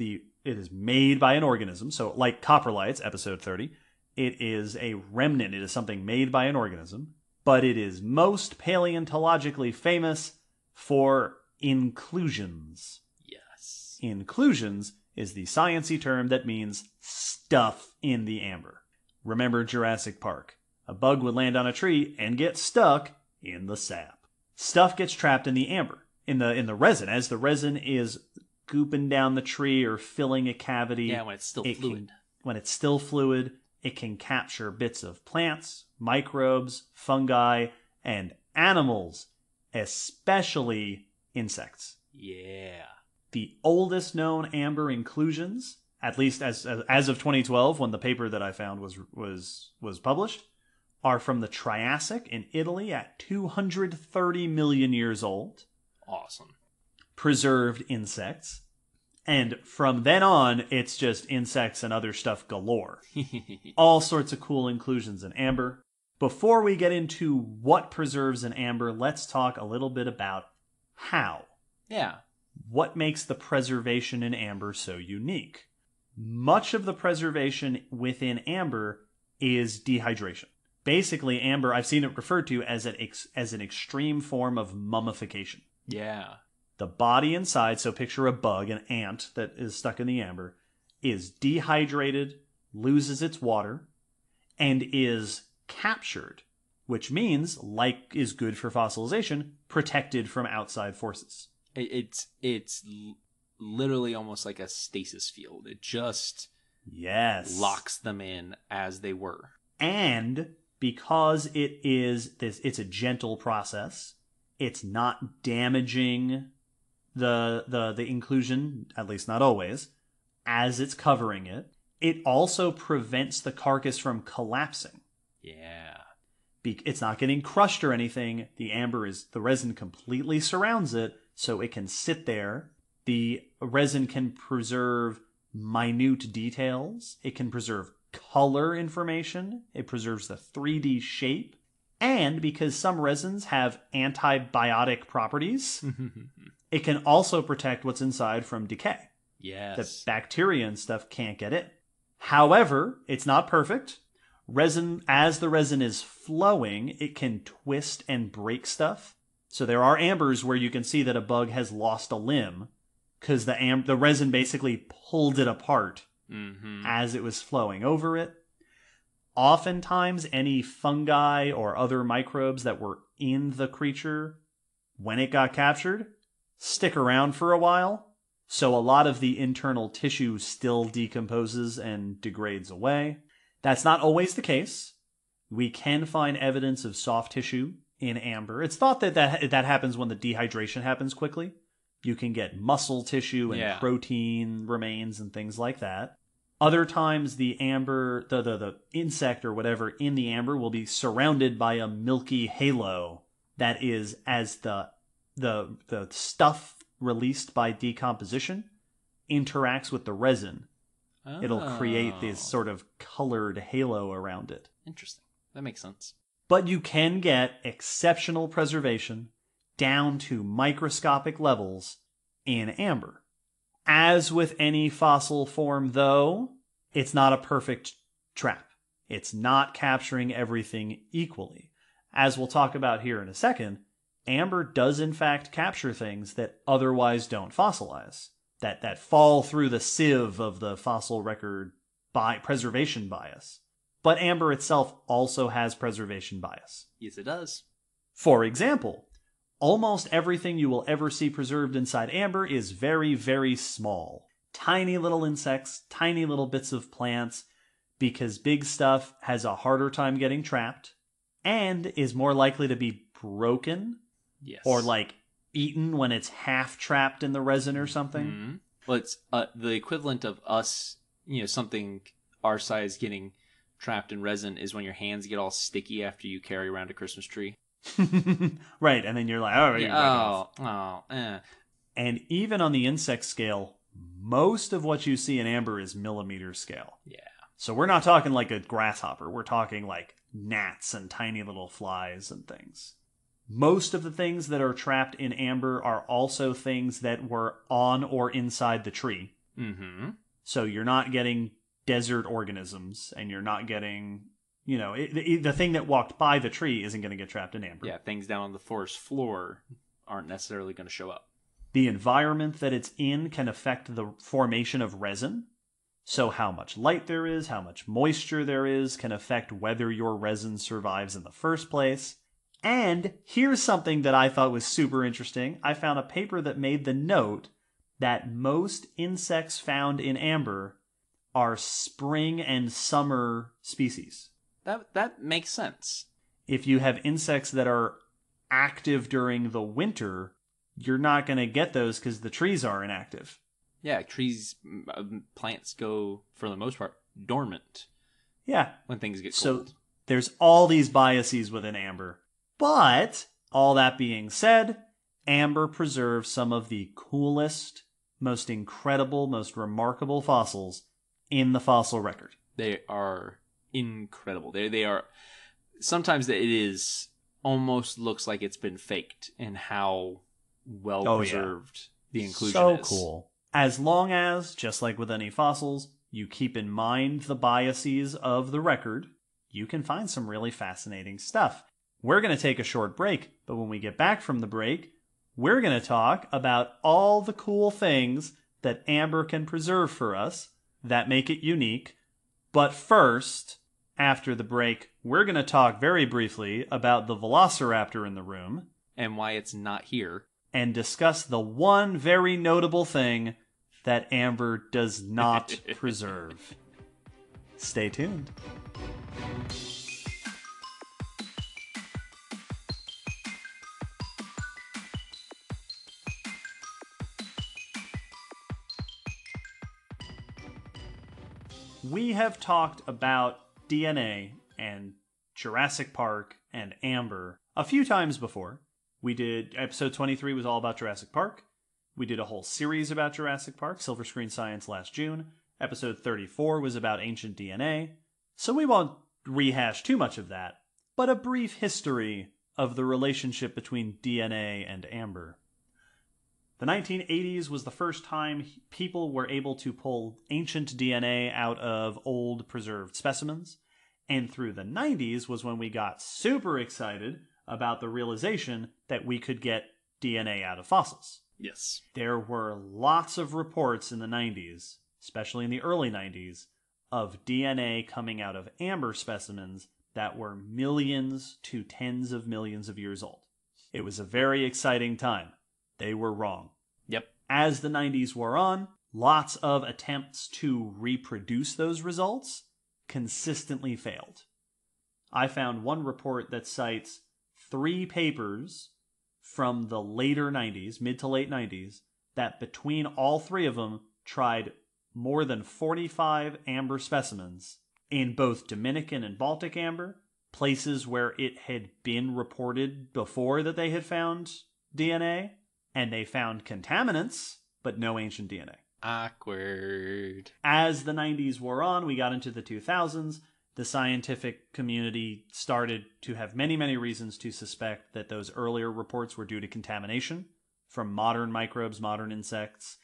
Speaker 2: made by an organism. So like coprolites, episode 30, it is a remnant. It is something made by an organism. But it is most paleontologically famous for inclusions.
Speaker 3: Yes.
Speaker 2: Inclusions is the sciencey term that means stuff in the amber. Remember Jurassic Park. A bug would land on a tree and get stuck in the sap. Stuff gets trapped in the amber, in the resin. As the resin is gooping down the tree or filling a cavity.
Speaker 3: Yeah, when it's still fluid.
Speaker 2: When it's still fluid, it can capture bits of plants, microbes, fungi, and animals, especially insects.
Speaker 3: Yeah.
Speaker 2: The oldest known amber inclusions, at least as of 2012, when the paper that I found was published, are from the Triassic in Italy at 230 million years old.
Speaker 3: Awesome.
Speaker 2: Preserved insects. And from then on, it's just insects and other stuff galore. All sorts of cool inclusions in amber. Before we get into what preserves in amber, let's talk a little bit about how.
Speaker 3: Yeah.
Speaker 2: What makes the preservation in amber so unique? Much of the preservation within amber is dehydration. Basically, amber, I've seen it referred to as an extreme form of mummification.
Speaker 3: Yeah.
Speaker 2: The body inside, so picture a bug, an ant that is stuck in the amber, is dehydrated, loses its water, and is captured, which means, like is good for fossilization, protected from outside forces.
Speaker 3: It's literally almost like a stasis field. It just locks them in as they were.
Speaker 2: And because it's a gentle process, it's not damaging the inclusion, at least not always, as it's covering it. It also prevents the carcass from collapsing.
Speaker 3: Yeah.
Speaker 2: It's not getting crushed or anything. The resin completely surrounds it, so it can sit there. The resin can preserve minute details. It can preserve color information. It preserves the 3D shape. And because some resins have antibiotic properties, it can also protect what's inside from decay.
Speaker 3: Yes.
Speaker 2: The bacteria and stuff can't get in. However, it's not perfect. As the resin is flowing, it can twist and break stuff. So there are ambers where you can see that a bug has lost a limb because the resin basically pulled it apart as it was flowing over it. Oftentimes, any fungi or other microbes that were in the creature when it got captured stick around for a while. So a lot of the internal tissue still decomposes and degrades away. That's not always the case. We can find evidence of soft tissue in amber. It's thought that happens when the dehydration happens quickly. You can get muscle tissue and protein remains and things like that. Other times, the amber, the insect or whatever in the amber will be surrounded by a milky halo that is, as the stuff released by decomposition interacts with the resin, it'll create this sort of colored halo around it.
Speaker 3: Interesting. That makes sense.
Speaker 2: But you can get exceptional preservation down to microscopic levels in amber. As with any fossil form, though, it's not a perfect trap. It's not capturing everything equally. As we'll talk about here in a second, amber does in fact capture things that otherwise don't fossilize, that fall through the sieve of the fossil record preservation bias. But amber itself also has preservation bias.
Speaker 3: Yes, it does.
Speaker 2: For example, almost everything you will ever see preserved inside amber is very, very small. Tiny little insects, tiny little bits of plants, because big stuff has a harder time getting trapped and is more likely to be broken.
Speaker 3: Yes.
Speaker 2: Or like eaten when it's half trapped in the resin or something.
Speaker 3: Mm-hmm. Well, it's the equivalent of us, something our size getting trapped in resin is when your hands get all sticky after you carry around a Christmas tree.
Speaker 2: Right, and then you're like,
Speaker 3: oh.
Speaker 2: And even on the insect scale, most of what you see in amber is millimeter scale.
Speaker 3: Yeah.
Speaker 2: So we're not talking like a grasshopper. We're talking like gnats and tiny little flies and things. Most of the things that are trapped in amber are also things that were on or inside the tree.
Speaker 3: Mm-hmm.
Speaker 2: So you're not getting desert organisms, and you're not getting, the thing that walked by the tree isn't going to get trapped in amber.
Speaker 3: Yeah, things down on the forest floor aren't necessarily going to show up.
Speaker 2: The environment that it's in can affect the formation of resin. So how much light there is, how much moisture there is, can affect whether your resin survives in the first place. And here's something that I thought was super interesting. I found a paper that made the note that most insects found in amber are spring and summer species.
Speaker 3: That makes sense.
Speaker 2: If you have insects that are active during the winter, you're not going to get those because the trees aren't active.
Speaker 3: Yeah, plants go, for the most part, dormant.
Speaker 2: Yeah.
Speaker 3: When things get
Speaker 2: So
Speaker 3: cold.
Speaker 2: there's all these biases within amber. But, all that being said, amber preserves some of the coolest, most incredible, most remarkable fossils in the fossil record.
Speaker 3: They are incredible. They are... Sometimes it is... almost looks like it's been faked in how well preserved the inclusion is.
Speaker 2: So cool. As long as, just like with any fossils, you keep in mind the biases of the record, you can find some really fascinating stuff. We're going to take a short break, but when we get back from the break, we're going to talk about all the cool things that amber can preserve for us that make it unique. But first, after the break, we're going to talk very briefly about the velociraptor in the room.
Speaker 3: And why it's not here.
Speaker 2: And discuss the one very notable thing that amber does not preserve. Stay tuned. We have talked about DNA and Jurassic Park and amber a few times before. We did, episode 23 was all about Jurassic Park. We did a whole series about Jurassic Park, Silver Screen Science, last June. Episode 34 was about ancient DNA. So we won't rehash too much of that, but a brief history of the relationship between DNA and amber. The 1980s was the first time people were able to pull ancient DNA out of old preserved specimens. And through the 90s was when we got super excited about the realization that we could get DNA out of fossils.
Speaker 3: Yes.
Speaker 2: There were lots of reports in the 90s, especially in the early 90s, of DNA coming out of amber specimens that were millions to tens of millions of years old. It was a very exciting time. They were wrong.
Speaker 3: Yep.
Speaker 2: As the 90s wore on, lots of attempts to reproduce those results consistently failed. I found one report that cites 3 papers from the later 90s, mid to late 90s, that between all 3 of them tried more than 45 amber specimens in both Dominican and Baltic amber, places where it had been reported before that they had found DNA, and they found contaminants, but no ancient DNA.
Speaker 3: Awkward.
Speaker 2: As the 90s wore on, we got into the 2000s. The scientific community started to have many, many reasons to suspect that those earlier reports were due to contamination from modern microbes, modern insects,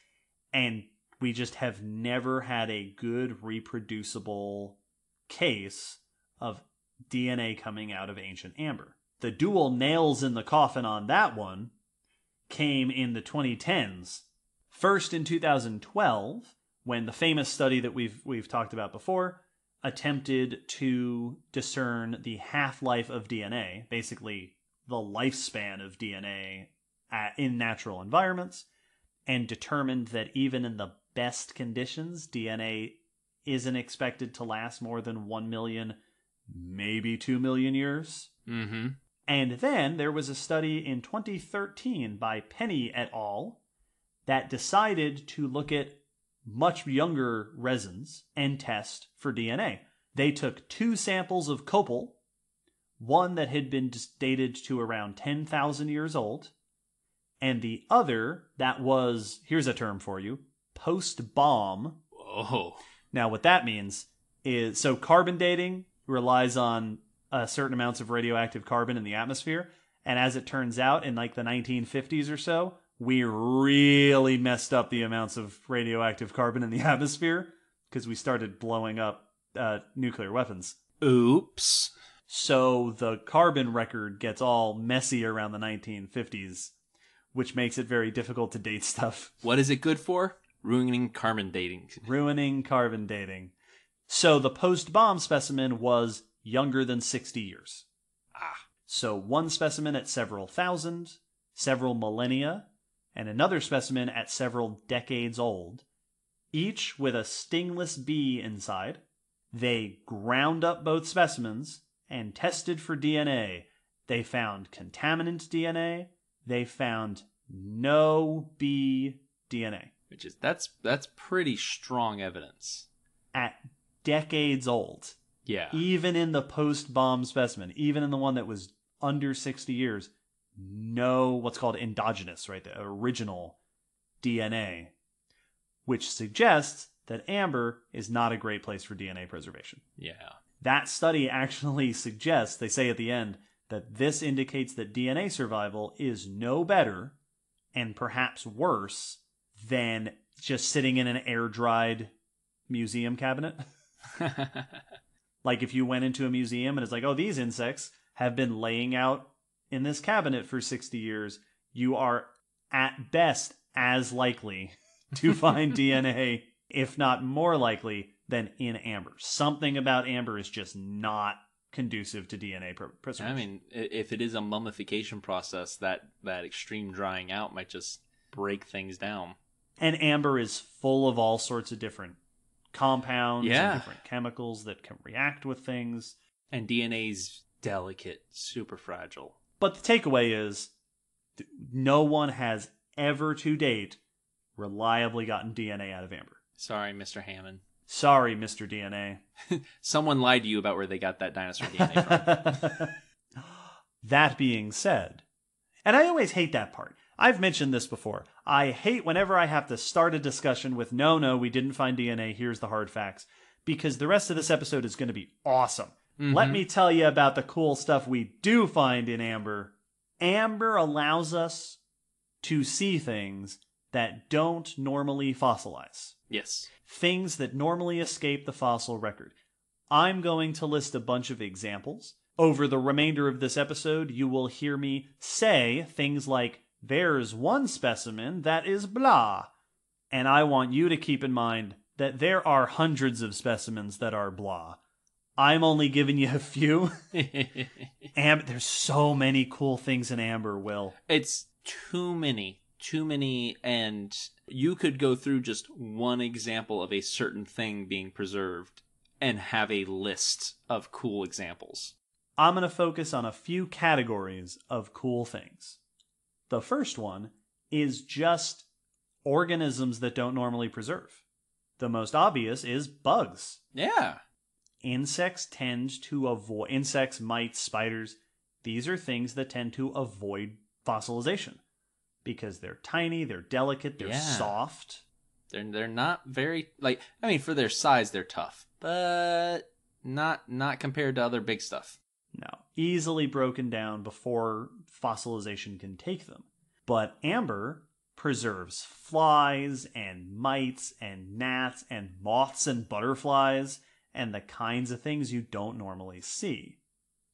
Speaker 2: and we just have never had a good reproducible case of DNA coming out of ancient amber. The dual nails in the coffin on that one came in the 2010s. First in 2012, when the famous study that we've talked about before attempted to discern the half-life of DNA, basically the lifespan of DNA in natural environments, and determined that even in the best conditions, DNA isn't expected to last more than 1 million, maybe 2 million years.
Speaker 3: Mm-hmm.
Speaker 2: And then there was a study in 2013 by Penny et al. That decided to look at much younger resins and test for DNA. They took 2 samples of copal, one that had been dated to around 10,000 years old, and the other that was, here's a term for you, post-bomb.
Speaker 3: Oh.
Speaker 2: Now what that means, is... So carbon dating relies on certain amounts of radioactive carbon in the atmosphere. And as it turns out, in like the 1950s or so, we really messed up the amounts of radioactive carbon in the atmosphere because we started blowing up nuclear weapons.
Speaker 3: Oops.
Speaker 2: So the carbon record gets all messy around the 1950s, which makes it very difficult to date stuff.
Speaker 3: What is it good for? Ruining carbon dating.
Speaker 2: Ruining carbon dating. So the post-bomb specimen was younger than 60 years. So one specimen at several thousand, several millennia, and another specimen at several decades old, each with a stingless bee inside. They ground up both specimens and tested for DNA. They found contaminant DNA. They found no bee DNA.
Speaker 3: Which is that's pretty strong evidence.
Speaker 2: At decades old.
Speaker 3: Yeah.
Speaker 2: Even in the post-bomb specimen, even in the one that was under 60 years, no what's called endogenous, right? The original DNA, which suggests that amber is not a great place for DNA preservation.
Speaker 3: Yeah.
Speaker 2: That study actually suggests, they say at the end, that this indicates that DNA survival is no better and perhaps worse than just sitting in an air-dried museum cabinet. Like if you went into a museum and it's like, oh, these insects have been laying out in this cabinet for 60 years, you are at best as likely to find DNA, if not more likely, than in amber. Something about amber is just not conducive to DNA preservation.
Speaker 3: I mean, if it is a mummification process, that extreme drying out might just break things down.
Speaker 2: And amber is full of all sorts of different compounds and different chemicals that can react with things.
Speaker 3: And DNA's delicate, super fragile.
Speaker 2: But the takeaway is no one has ever to date reliably gotten DNA out of amber.
Speaker 3: Sorry, Mr. Hammond.
Speaker 2: Sorry, Mr. DNA.
Speaker 3: Someone lied to you about where they got that dinosaur DNA from.
Speaker 2: That being said, and I always hate that part. I've mentioned this before. I hate whenever I have to start a discussion with, no, we didn't find DNA, here's the hard facts. Because the rest of this episode is going to be awesome. Mm-hmm. Let me tell you about the cool stuff we do find in amber. Amber allows us to see things that don't normally fossilize.
Speaker 3: Yes.
Speaker 2: Things that normally escape the fossil record. I'm going to list a bunch of examples. Over the remainder of this episode, you will hear me say things like, there's one specimen that is blah. And I want you to keep in mind that there are hundreds of specimens that are blah. I'm only giving you a few. There's so many cool things in amber, Will.
Speaker 3: It's too many, and you could go through just one example of a certain thing being preserved and have a list of cool examples.
Speaker 2: I'm going to focus on a few categories of cool things. The first one is just organisms that don't normally preserve. The most obvious is bugs.
Speaker 3: Yeah.
Speaker 2: Insects, mites, spiders, these are things that tend to avoid fossilization because they're tiny, they're delicate, they're soft.
Speaker 3: They're not very, for their size, they're tough, but not compared to other big stuff.
Speaker 2: No, easily broken down before fossilization can take them. But amber preserves flies and mites and gnats and moths and butterflies and the kinds of things you don't normally see.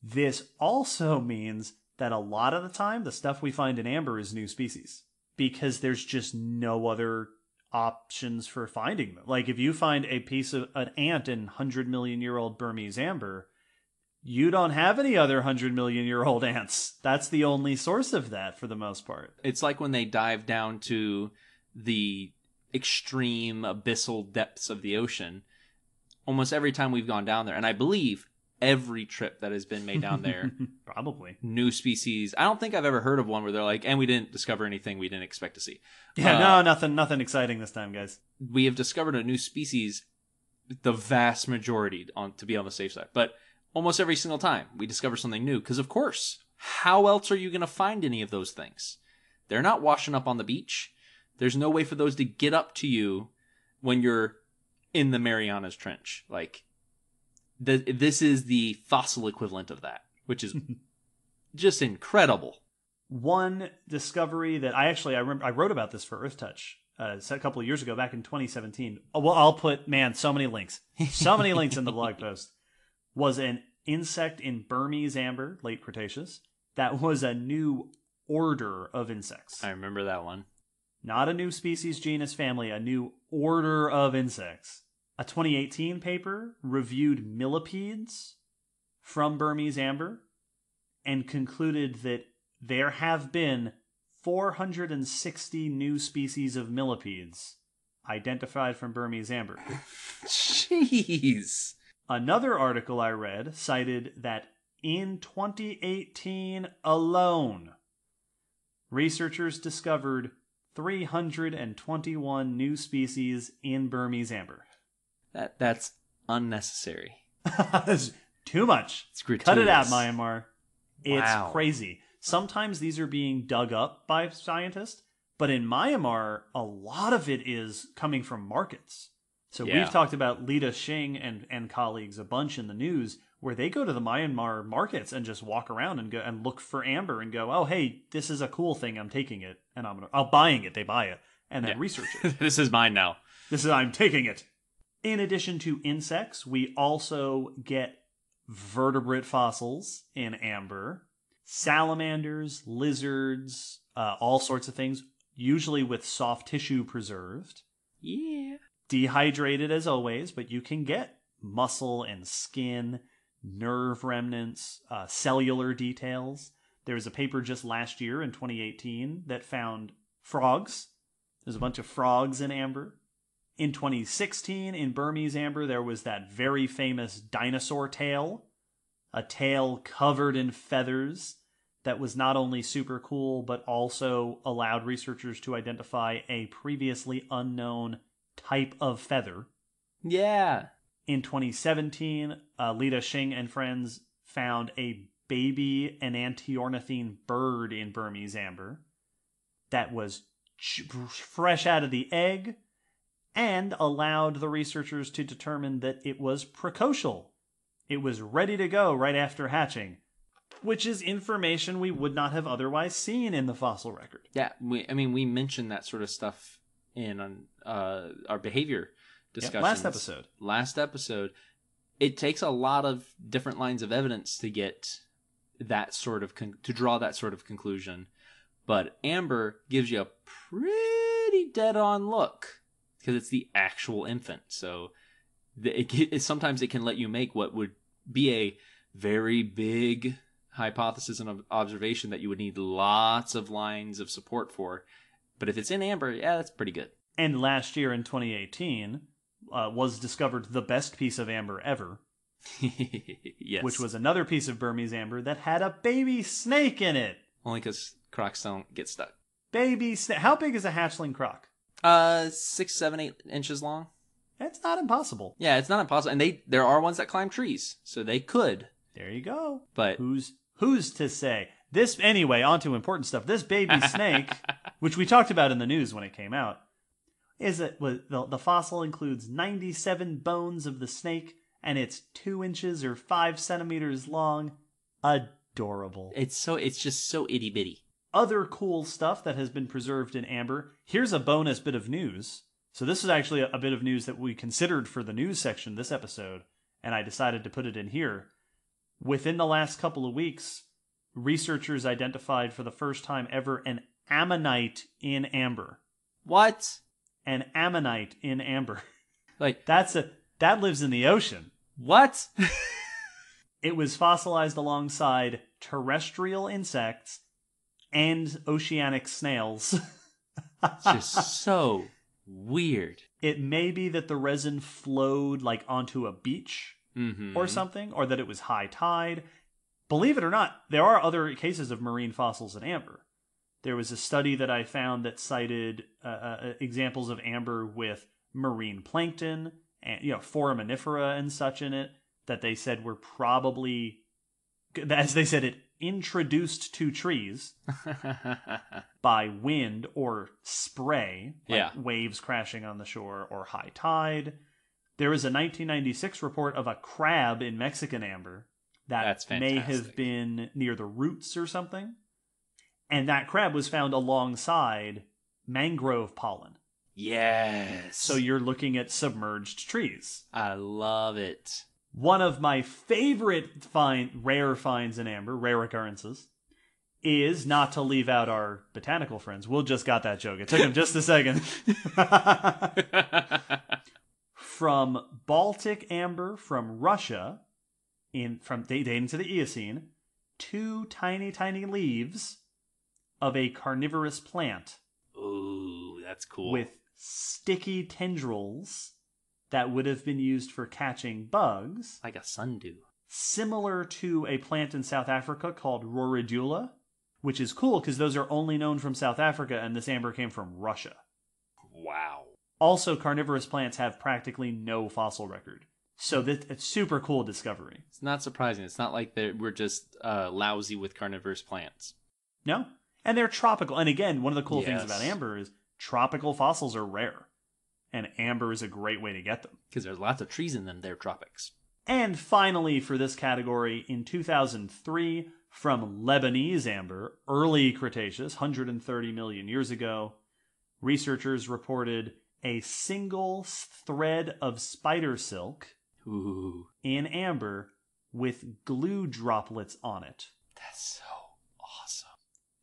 Speaker 2: This also means that a lot of the time the stuff we find in amber is new species because there's just no other options for finding them. Like if you find a piece of an ant in 100-million-year-old Burmese amber, you don't have any other 100-million-year-old ants. That's the only source of that for the most part.
Speaker 3: It's like when they dive down to the extreme abyssal depths of the ocean. Almost every time we've gone down there, and I believe every trip that has been made down there,
Speaker 2: probably
Speaker 3: new species. I don't think I've ever heard of one where they're like, and we didn't discover anything we didn't expect to see.
Speaker 2: Yeah, nothing exciting this time, guys.
Speaker 3: We have discovered a new species, the vast majority, to be on the safe side, but almost every single time we discover something new, because of course, how else are you going to find any of those things? They're not washing up on the beach. There's no way for those to get up to you when you're in the Marianas Trench. Like, this is the fossil equivalent of that, which is just incredible.
Speaker 2: One discovery that I remember I wrote about this for Earth Touch a couple of years ago, back in 2017. Well, I'll put, so many links in the blog post. Was an insect in Burmese amber, late Cretaceous, that was a new order of insects.
Speaker 3: I remember that one.
Speaker 2: Not a new species, genus, family, a new order of insects. A 2018 paper reviewed millipedes from Burmese amber and concluded that there have been 460 new species of millipedes identified from Burmese amber.
Speaker 3: Jeez.
Speaker 2: Another article I read cited that in 2018 alone, researchers discovered 321 new species in Burmese amber.
Speaker 3: That's unnecessary.
Speaker 2: That's too much.
Speaker 3: It's gratuitous.
Speaker 2: Cut it out, Myanmar. It's
Speaker 3: Wow.
Speaker 2: crazy. Sometimes these are being dug up by scientists, but in Myanmar, a lot of it is coming from markets. So
Speaker 3: Yeah.
Speaker 2: we've talked about Lita Shing and colleagues a bunch in the news where they go to the Myanmar markets and just walk around and go and look for amber and go, oh, hey, this is a cool thing. I'm taking it and I'm buying it. They buy it and then research it.
Speaker 3: This is mine now.
Speaker 2: I'm taking it. In addition to insects, we also get vertebrate fossils in amber, salamanders, lizards, all sorts of things, usually with soft tissue preserved.
Speaker 3: Yeah.
Speaker 2: Dehydrated as always, but you can get muscle and skin, nerve remnants, cellular details. There was a paper just last year in 2018 that found frogs. There's a bunch of frogs in amber. In 2016, in Burmese amber, there was that very famous dinosaur tail, a tail covered in feathers that was not only super cool, but also allowed researchers to identify a previously unknown type of feather.
Speaker 3: Yeah.
Speaker 2: In 2017, Lita Shing and friends found a baby enantiornithine bird in Burmese amber that was fresh out of the egg and allowed the researchers to determine that it was precocial. It was ready to go right after hatching, which is information we would not have otherwise seen in the fossil record.
Speaker 3: Yeah, we mentioned that sort of stuff in our behavior discussions. Last episode. It takes a lot of different lines of evidence to get that sort of to draw that sort of conclusion, but amber gives you a pretty dead-on look because it's the actual infant. So sometimes it can let you make what would be a very big hypothesis and observation that you would need lots of lines of support for. But if it's in amber, yeah, that's pretty good.
Speaker 2: And last year in 2018 was discovered the best piece of amber ever.
Speaker 3: Yes.
Speaker 2: Which was another piece of Burmese amber that had a baby snake in it.
Speaker 3: Only because crocs don't get stuck.
Speaker 2: Baby snake. How big is a hatchling croc?
Speaker 3: 6, 7, 8 inches long.
Speaker 2: It's not impossible.
Speaker 3: Yeah, it's not impossible. And there are ones that climb trees, so they could.
Speaker 2: There you go.
Speaker 3: But
Speaker 2: who's to say? Anyway, on to important stuff. This baby snake, which we talked about in the news when it came out, the fossil includes 97 bones of the snake, and it's 2 inches or 5 centimeters long. Adorable.
Speaker 3: It's just so itty bitty.
Speaker 2: Other cool stuff that has been preserved in amber. Here's a bonus bit of news. So this is actually a bit of news that we considered for the news section this episode, and I decided to put it in here. Within the last couple of weeks, researchers identified for the first time ever an ammonite in amber.
Speaker 3: What?
Speaker 2: An ammonite in amber.
Speaker 3: Like
Speaker 2: that lives in the ocean.
Speaker 3: What?
Speaker 2: It was fossilized alongside terrestrial insects and oceanic snails.
Speaker 3: It's just so weird.
Speaker 2: It may be that the resin flowed like onto a beach or something, or that it was high tide. Believe it or not, there are other cases of marine fossils in amber. There was a study that I found that cited examples of amber with marine plankton and foraminifera and such in it that they said were probably, as they said, it introduced to trees by wind or spray, like waves crashing on the shore or high tide. There was a 1996 report of a crab in Mexican amber that may have been near the roots or something. And that crab was found alongside mangrove pollen.
Speaker 3: Yes.
Speaker 2: So you're looking at submerged trees.
Speaker 3: I love it.
Speaker 2: One of my favorite rare finds in amber, rare occurrences, is, not to leave out our botanical friends. Will just got that joke. It took him just a second. From Baltic amber from Russia, from dating to the Eocene, 2 tiny, tiny leaves of a carnivorous plant.
Speaker 3: Ooh, that's cool.
Speaker 2: With sticky tendrils that would have been used for catching bugs.
Speaker 3: Like a sundew.
Speaker 2: Similar to a plant in South Africa called Roridula, which is cool because those are only known from South Africa, and this amber came from Russia.
Speaker 3: Wow.
Speaker 2: Also, carnivorous plants have practically no fossil record. So it's super cool discovery.
Speaker 3: It's not surprising. It's not like we're just lousy with carnivorous plants.
Speaker 2: No. And they're tropical. And again, one of the cool things about amber is tropical fossils are rare. And amber is a great way to get them.
Speaker 3: Because there's lots of trees in them. They're tropics.
Speaker 2: And finally, for this category, in 2003, from Lebanese amber, early Cretaceous, 130 million years ago, researchers reported a single thread of spider silk in amber with glue droplets on it.
Speaker 3: That's so awesome.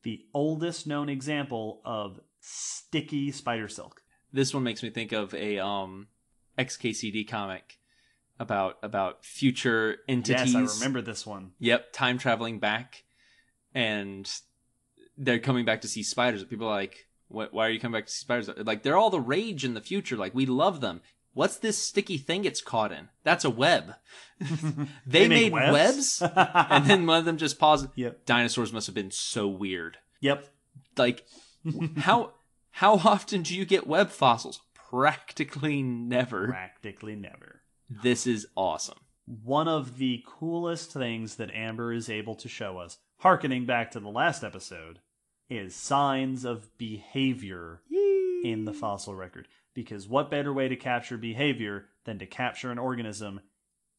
Speaker 2: The oldest known example of sticky spider silk.
Speaker 3: This one makes me think of a XKCD comic about future entities.
Speaker 2: Yes, I remember this one.
Speaker 3: Yep, time traveling back, and they're coming back to see spiders. People are like, why are you coming back to see spiders? Like, they're all the rage in the future. Like, we love them. What's this sticky thing it's caught in? That's a web. They made webs? And then one of them just paused.
Speaker 2: Yep.
Speaker 3: Dinosaurs must have been so weird.
Speaker 2: Yep.
Speaker 3: Like, how often do you get web fossils? Practically never.
Speaker 2: Practically never.
Speaker 3: This is awesome.
Speaker 2: One of the coolest things that amber is able to show us, hearkening back to the last episode, is signs of behavior in the fossil record. Because what better way to capture behavior than to capture an organism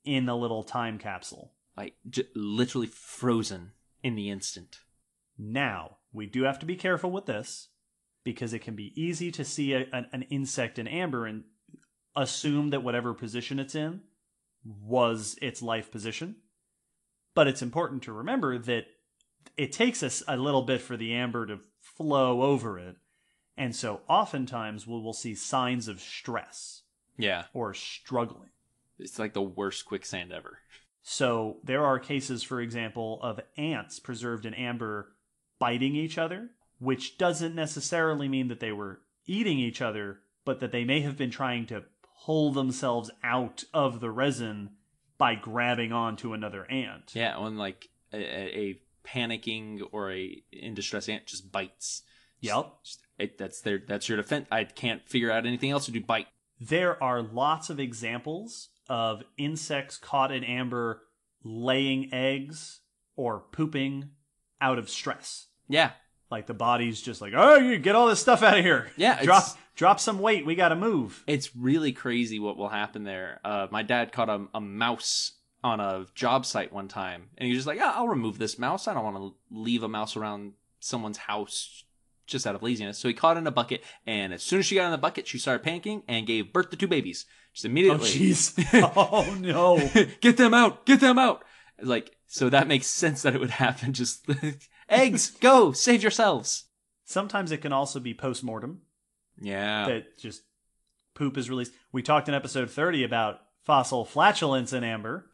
Speaker 2: in a little time capsule?
Speaker 3: Like, literally frozen in the instant.
Speaker 2: Now, we do have to be careful with this, because it can be easy to see an insect in amber and assume that whatever position it's in was its life position. But it's important to remember that it takes us a little bit for the amber to flow over it. And so oftentimes we'll see signs of stress.
Speaker 3: Yeah.
Speaker 2: Or struggling.
Speaker 3: It's like the worst quicksand ever.
Speaker 2: So there are cases, for example, of ants preserved in amber biting each other, which doesn't necessarily mean that they were eating each other, but that they may have been trying to pull themselves out of the resin by grabbing onto another ant.
Speaker 3: Yeah, when like a panicking or a in distress ant just bites.
Speaker 2: Yep.
Speaker 3: That's your defense. I can't figure out anything else to do. Bite.
Speaker 2: There are lots of examples of insects caught in amber laying eggs or pooping out of stress.
Speaker 3: Yeah.
Speaker 2: Like the body's just like, oh, you get all this stuff out of here.
Speaker 3: Yeah.
Speaker 2: Drop some weight. We got to move.
Speaker 3: It's really crazy what will happen there. My dad caught a mouse on a job site one time, and he was just like, I'll remove this mouse. I don't want to leave a mouse around someone's house just out of laziness. So he caught it in a bucket, and as soon as she got in the bucket, she started panicking and gave birth to 2 babies. Just immediately.
Speaker 2: Oh, jeez. Oh, no.
Speaker 3: Get them out. Get them out. Like, so that makes sense that it would happen. Just eggs, go, save yourselves.
Speaker 2: Sometimes it can also be post-mortem.
Speaker 3: Yeah.
Speaker 2: That just poop is released. We talked in episode 30 about fossil flatulence in amber.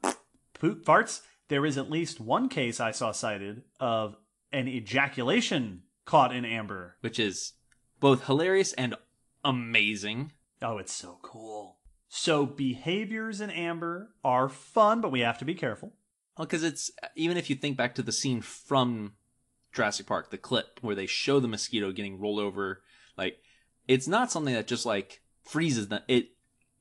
Speaker 2: Poop farts. There is at least one case I saw cited of an ejaculation caught in amber.
Speaker 3: Which is both hilarious and amazing.
Speaker 2: Oh, it's so cool. So behaviors in amber are fun, but we have to be careful.
Speaker 3: Well, because it's, even if you think back to the scene from Jurassic Park, the clip where they show the mosquito getting rolled over, like, it's not something that just, like, freezes them. It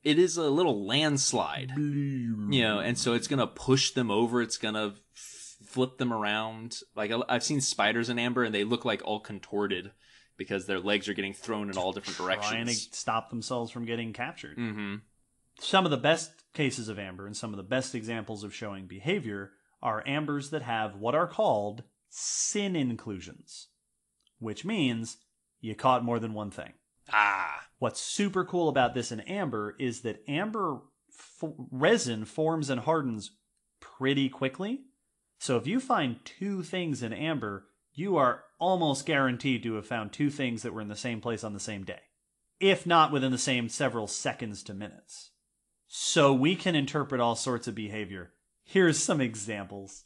Speaker 3: is a little landslide, you know, and so it's going to push them over. It's going to flip them around. Like, I've seen spiders in amber, and they look like all contorted because their legs are getting thrown in all different directions.
Speaker 2: Trying to stop themselves from getting captured.
Speaker 3: Mm-hmm.
Speaker 2: Some of the best cases of amber and some of the best examples of showing behavior are ambers that have what are called syn inclusions, which means you caught more than one thing.
Speaker 3: Ah.
Speaker 2: What's super cool about this in amber is that amber resin forms and hardens pretty quickly. So if you find 2 things in amber, you are almost guaranteed to have found 2 things that were in the same place on the same day, if not within the same several seconds to minutes. So we can interpret all sorts of behavior. Here's some examples.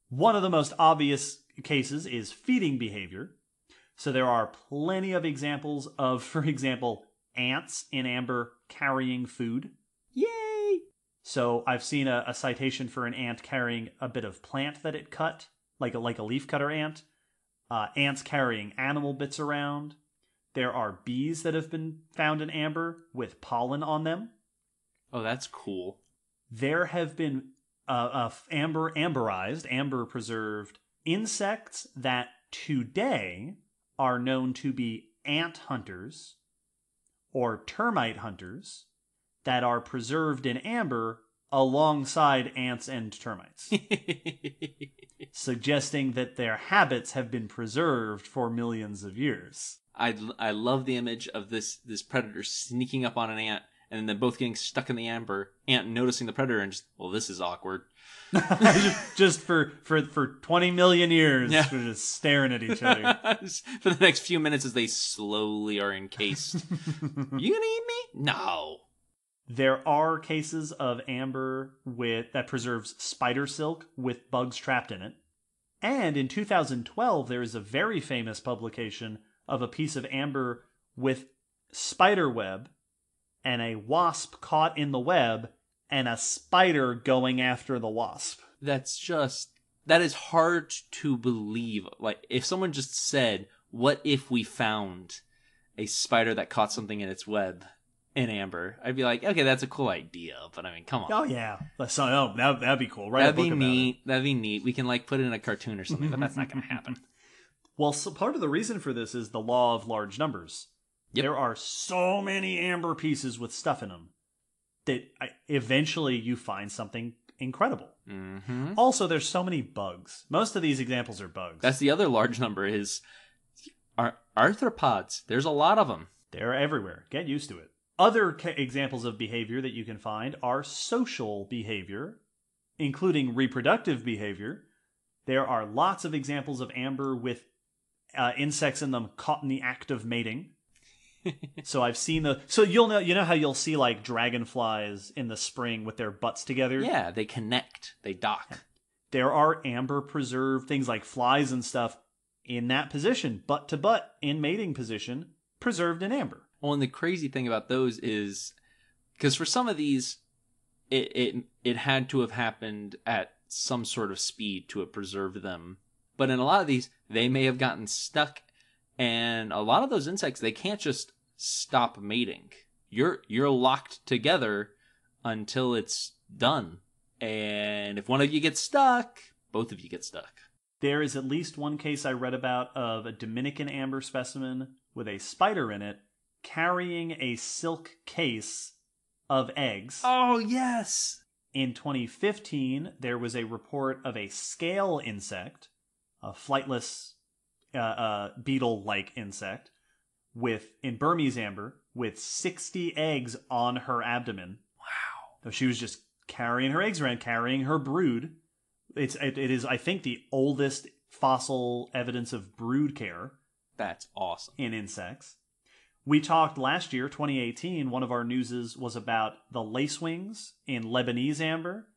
Speaker 2: One of the most obvious cases is feeding behavior. So there are plenty of examples of, for example, ants in amber carrying food.
Speaker 3: Yay!
Speaker 2: So I've seen a citation for an ant carrying a bit of plant that it cut, like a leafcutter ant. Ants carrying animal bits around. There are bees that have been found in amber with pollen on them.
Speaker 3: Oh, that's cool.
Speaker 2: There have been amber preserved insects that today are known to be ant hunters or termite hunters that are preserved in amber alongside ants and termites, suggesting that their habits have been preserved for millions of years.
Speaker 3: I love the image of this predator sneaking up on an ant and then they're both getting stuck in the amber, ant noticing the predator and just, well, this is awkward.
Speaker 2: just for 20 million years,
Speaker 3: yeah.
Speaker 2: We're just staring at each other.
Speaker 3: For the next few minutes as they slowly are encased. You gonna eat me? No.
Speaker 2: There are cases of amber that preserves spider silk with bugs trapped in it. And in 2012, there is a very famous publication of a piece of amber with spider web and a wasp caught in the web and a spider going after the wasp.
Speaker 3: That is hard to believe. Like, if someone just said, what if we found a spider that caught something in its web in amber? I'd be like, okay, that's a cool idea, but I mean, come on.
Speaker 2: Oh, yeah. That'd be cool. Right?
Speaker 3: That'd be neat. That'd be neat. We can, put it in a cartoon or something, but that's not going to happen.
Speaker 2: Well, so part of the reason for this is the law of large numbers. Yep. There are so many amber pieces with stuff in them that eventually you find something incredible.
Speaker 3: Mm-hmm.
Speaker 2: Also, there's so many bugs. Most of these examples are bugs.
Speaker 3: That's the other large number is arthropods. There's a lot of them.
Speaker 2: They're everywhere. Get used to it. Other examples of behavior that you can find are social behavior, including reproductive behavior. There are lots of examples of amber with insects in them caught in the act of mating. So I've seen so you know how you'll see like dragonflies in the spring with their butts together?
Speaker 3: Yeah, they connect. They dock.
Speaker 2: There are amber preserved things like flies and stuff in that position, butt to butt in mating position, preserved in amber.
Speaker 3: Well, and the crazy thing about those is because for some of these it had to have happened at some sort of speed to have preserved them. But in a lot of these, they may have gotten stuck. And a lot of those insects, they can't just stop mating. You're locked together until it's done. And if one of you gets stuck, both of you get stuck.
Speaker 2: There is at least one case I read about of a Dominican amber specimen with a spider in it carrying a silk case of eggs.
Speaker 3: Oh, yes!
Speaker 2: In 2015, there was a report of a scale insect, a flightless beetle-like insect in Burmese amber with 60 eggs on her abdomen.
Speaker 3: Wow.
Speaker 2: So she was just carrying her eggs around, carrying her brood. It is, I think, the oldest fossil evidence of brood care.
Speaker 3: That's awesome.
Speaker 2: In insects. We talked last year, 2018, one of our newses was about the lacewings in Lebanese amber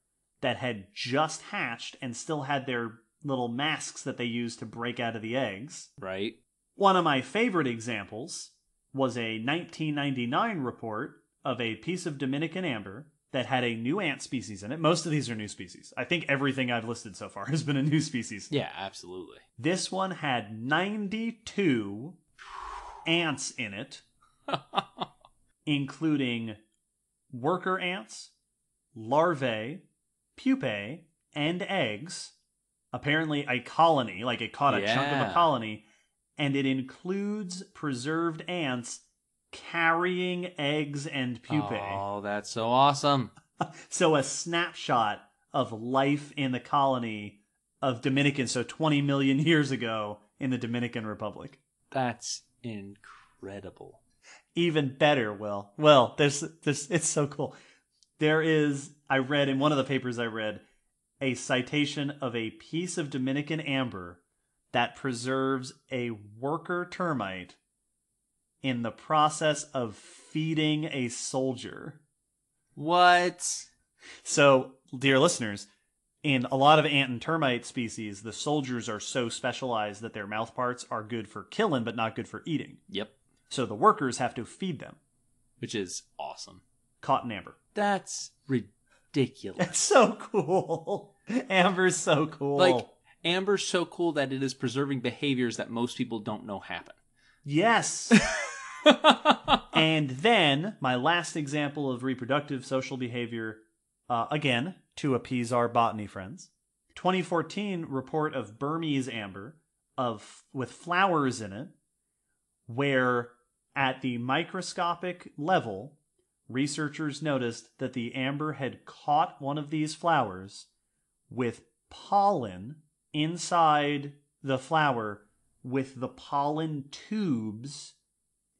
Speaker 2: that had just hatched and still had their little masks that they use to break out of the eggs.
Speaker 3: Right.
Speaker 2: One of my favorite examples was a 1999 report of a piece of Dominican amber that had a new ant species in it. Most of these are new species. I think everything I've listed so far has been a new species.
Speaker 3: Yeah, absolutely.
Speaker 2: This one had 92 ants in it, including worker ants, larvae, pupae, and eggs. Apparently a colony, like it caught a chunk of a colony, and it includes preserved ants carrying eggs and pupae.
Speaker 3: Oh, that's so awesome.
Speaker 2: So a snapshot of life in the colony of Dominicans, so 20 million years ago in the Dominican Republic.
Speaker 3: That's incredible.
Speaker 2: Even better, Will. Well, there's it's so cool. There is, I read in one of the papers I read, a citation of a piece of Dominican amber that preserves a worker termite in the process of feeding a soldier.
Speaker 3: What?
Speaker 2: So, dear listeners, in a lot of ant and termite species, the soldiers are so specialized that their mouth parts are good for killing but not good for eating.
Speaker 3: Yep.
Speaker 2: So the workers have to feed them.
Speaker 3: Which is awesome.
Speaker 2: Cotton amber.
Speaker 3: That's ridiculous.
Speaker 2: It's so cool. Amber's so cool.
Speaker 3: Like, amber's so cool that it is preserving behaviors that most people don't know happen.
Speaker 2: Yes. And then, my last example of reproductive social behavior, again, to appease our botany friends. 2014 report of Burmese amber with flowers in it, where at the microscopic level, researchers noticed that the amber had caught one of these flowers with pollen inside the flower, with the pollen tubes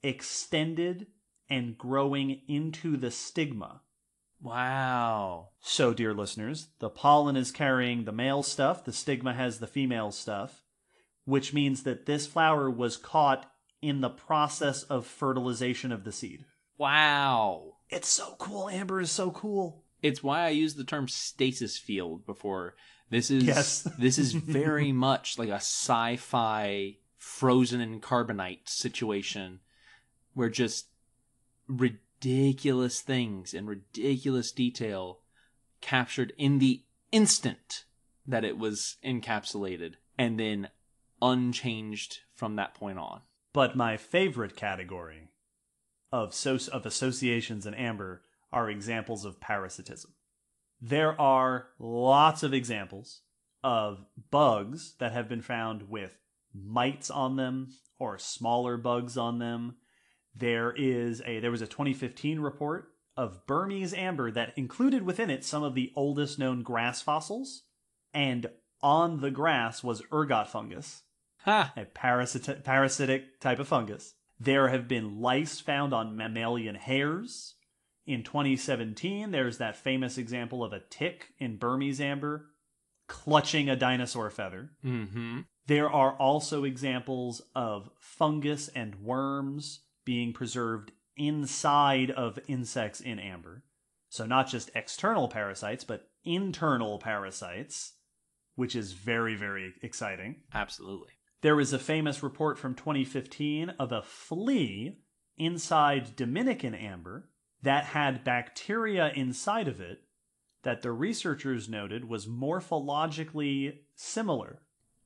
Speaker 2: extended and growing into the stigma.
Speaker 3: Wow.
Speaker 2: So, dear listeners, the pollen is carrying the male stuff, the stigma has the female stuff, which means that this flower was caught in the process of fertilization of the seed.
Speaker 3: Wow.
Speaker 2: It's so cool. Amber is so cool.
Speaker 3: It's why I used the term stasis field before. This is
Speaker 2: Yes.
Speaker 3: This is very much like a sci-fi frozen in carbonite situation where just ridiculous things and ridiculous detail captured in the instant that it was encapsulated and then unchanged from that point on.
Speaker 2: But my favorite category of associations in amber are examples of parasitism. There are lots of examples of bugs that have been found with mites on them or smaller bugs on them. There was a 2015 report of Burmese amber that included within it some of the oldest known grass fossils, and on the grass was ergot fungus,
Speaker 3: Ha!
Speaker 2: a parasitic type of fungus. There have been lice found on mammalian hairs. In 2017, there's that famous example of a tick in Burmese amber clutching a dinosaur feather.
Speaker 3: Mm-hmm.
Speaker 2: There are also examples of fungus and worms being preserved inside of insects in amber. So not just external parasites, but internal parasites, which is very, very exciting.
Speaker 3: Absolutely.
Speaker 2: There was a famous report from 2015 of a flea inside Dominican amber that had bacteria inside of it that the researchers noted was morphologically similar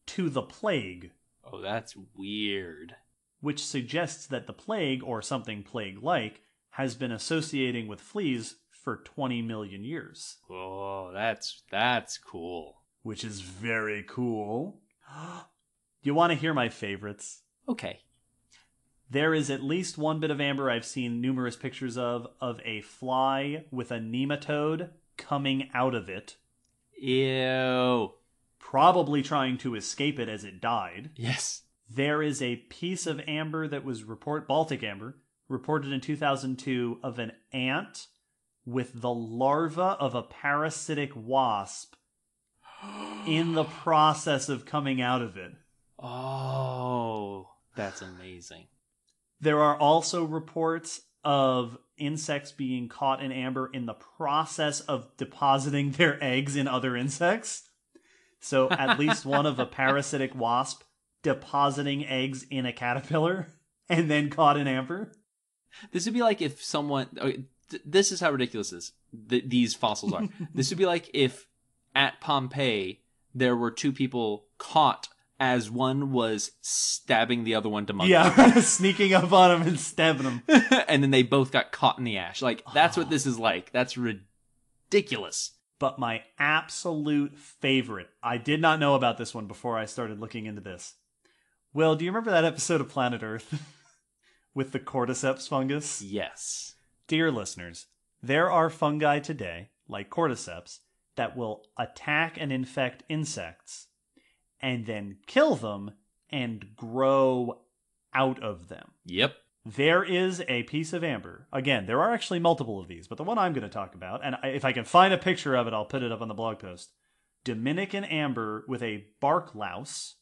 Speaker 2: to the plague.
Speaker 3: Oh, that's weird.
Speaker 2: Which suggests that the plague, or something plague-like, has been associating with fleas for 20 million years.
Speaker 3: Oh, that's cool.
Speaker 2: Which is very cool. You want to hear my favorites?
Speaker 3: Okay.
Speaker 2: There is at least one bit of amber I've seen numerous pictures of a fly with a nematode coming out of it.
Speaker 3: Ew.
Speaker 2: Probably trying to escape it as it died.
Speaker 3: Yes.
Speaker 2: There is a piece of amber that was Baltic amber, reported in 2002 of an ant with the larva of a parasitic wasp in the process of coming out of it.
Speaker 3: Oh, that's amazing.
Speaker 2: There are also reports of insects being caught in amber in the process of depositing their eggs in other insects. So at least one of a parasitic wasp depositing eggs in a caterpillar and then caught in amber.
Speaker 3: This would be like if someone... Okay, this is how ridiculous these fossils are. This would be like if at Pompeii there were two people caught as one was stabbing the other one to monkey.
Speaker 2: Yeah, sneaking up on him and stabbing him.
Speaker 3: And then they both got caught in the ash. Like, that's what this is like. That's ridiculous.
Speaker 2: But my absolute favorite, I did not know about this one before I started looking into this. Will, do you remember that episode of Planet Earth with the cordyceps fungus?
Speaker 3: Yes.
Speaker 2: Dear listeners, there are fungi today, like cordyceps, that will attack and infect insects and then kill them and grow out of them.
Speaker 3: Yep.
Speaker 2: There is a piece of amber. Again, there are actually multiple of these, but the one I'm going to talk about, and if I can find a picture of it, I'll put it up on the blog post. Dominican amber with a bark louse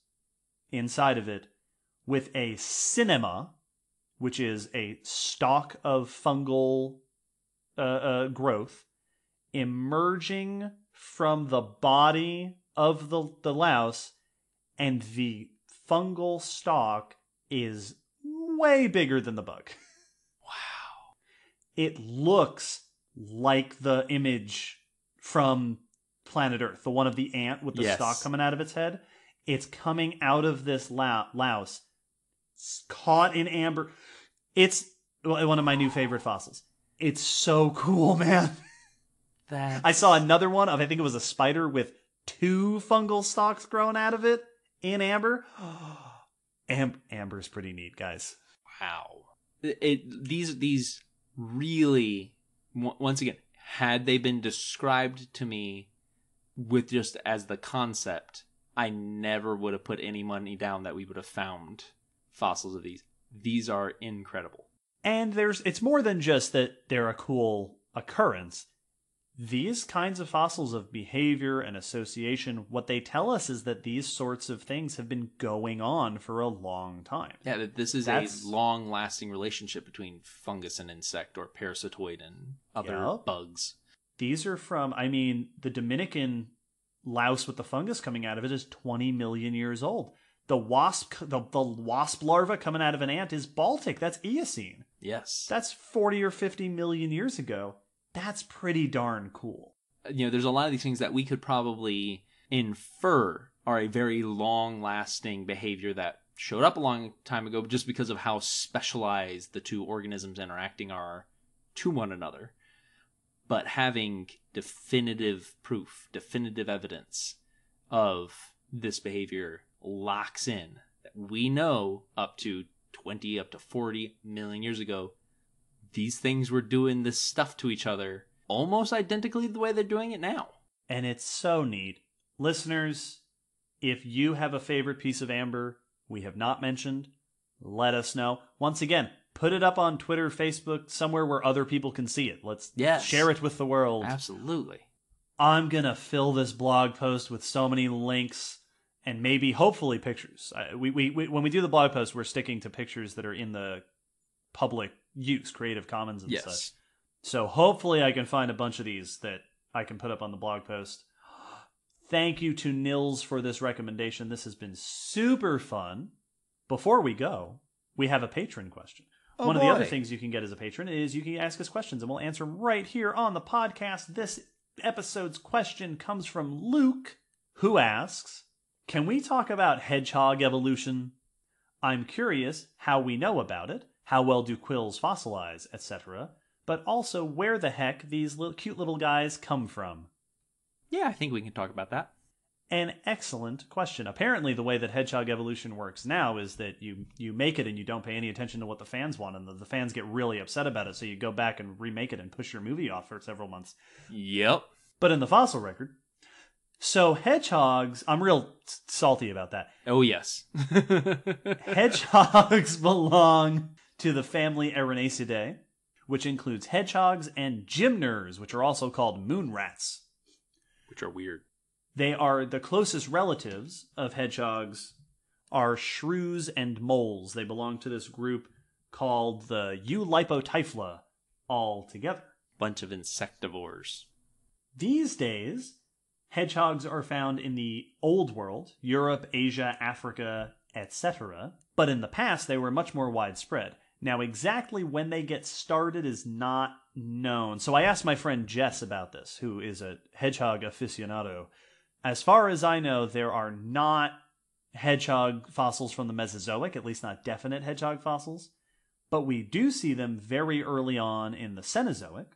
Speaker 2: inside of it, with a cinema, which is a stalk of fungal growth, emerging from the body of the louse, and the fungal stalk is way bigger than the bug.
Speaker 3: Wow.
Speaker 2: It looks like the image from Planet Earth, the one of the ant with the stalk coming out of its head. It's coming out of this louse, caught in amber. It's one of my new favorite fossils. It's so cool, man. I saw another one of, I think it was a spider with 2 fungal stalks growing out of it in amber. Amber's pretty neat, guys.
Speaker 3: Wow. These really, once again, had they been described to me with just as the concept, I never would have put any money down that we would have found fossils of these. These are incredible.
Speaker 2: And it's more than just that they're a cool occurrence. These kinds of fossils of behavior and association, what they tell us is that these sorts of things have been going on for a long time.
Speaker 3: Yeah, this is a long-lasting relationship between fungus and insect, or parasitoid and other bugs.
Speaker 2: These are from, the Dominican louse with the fungus coming out of it is 20 million years old. The wasp larva coming out of an ant is Baltic. That's Eocene.
Speaker 3: Yes.
Speaker 2: That's 40 or 50 million years ago. That's pretty darn cool.
Speaker 3: There's a lot of these things that we could probably infer are a very long-lasting behavior that showed up a long time ago just because of how specialized the two organisms interacting are to one another. But having definitive proof, definitive evidence of this behavior locks in that we know up to 20, up to 40 million years ago, these things were doing this stuff to each other almost identically the way they're doing it now.
Speaker 2: And it's so neat. Listeners, if you have a favorite piece of amber we have not mentioned, let us know. Once again, put it up on Twitter, Facebook, somewhere where other people can see it. Let's share it with the world.
Speaker 3: Absolutely.
Speaker 2: I'm going to fill this blog post with so many links and maybe, hopefully, pictures. When we do the blog post, we're sticking to pictures that are in the public use, Creative Commons and such. So hopefully I can find a bunch of these that I can put up on the blog post. Thank you to Nils for this recommendation. This has been super fun. Before we go, we have a patron question. One of the other things you can get as a patron is you can ask us questions, and we'll answer them right here on the podcast. This episode's question comes from Luke, who asks, can we talk about hedgehog evolution? I'm curious how we know about it, how well do quills fossilize, etc., but also where the heck these cute little guys come from.
Speaker 3: Yeah, I think we can talk about that.
Speaker 2: An excellent question. Apparently, the way that hedgehog evolution works now is that you make it and you don't pay any attention to what the fans want, and the fans get really upset about it, so you go back and remake it and push your movie off for several months.
Speaker 3: Yep.
Speaker 2: But in the fossil record, so hedgehogs, I'm real salty about that.
Speaker 3: Oh, yes.
Speaker 2: Hedgehogs belong to the family Erinaceidae, which includes hedgehogs and gymnors, which are also called moon rats.
Speaker 3: Which are weird.
Speaker 2: They are the closest relatives of hedgehogs are shrews and moles. They belong to this group called the Eulipotyphla altogether.
Speaker 3: Bunch of insectivores.
Speaker 2: These days, hedgehogs are found in the Old World, Europe, Asia, Africa, etc. But in the past, they were much more widespread. Now, exactly when they get started is not known. So I asked my friend Jess about this, who is a hedgehog aficionado. As far as I know, there are not hedgehog fossils from the Mesozoic, at least not definite hedgehog fossils. But we do see them very early on in the Cenozoic.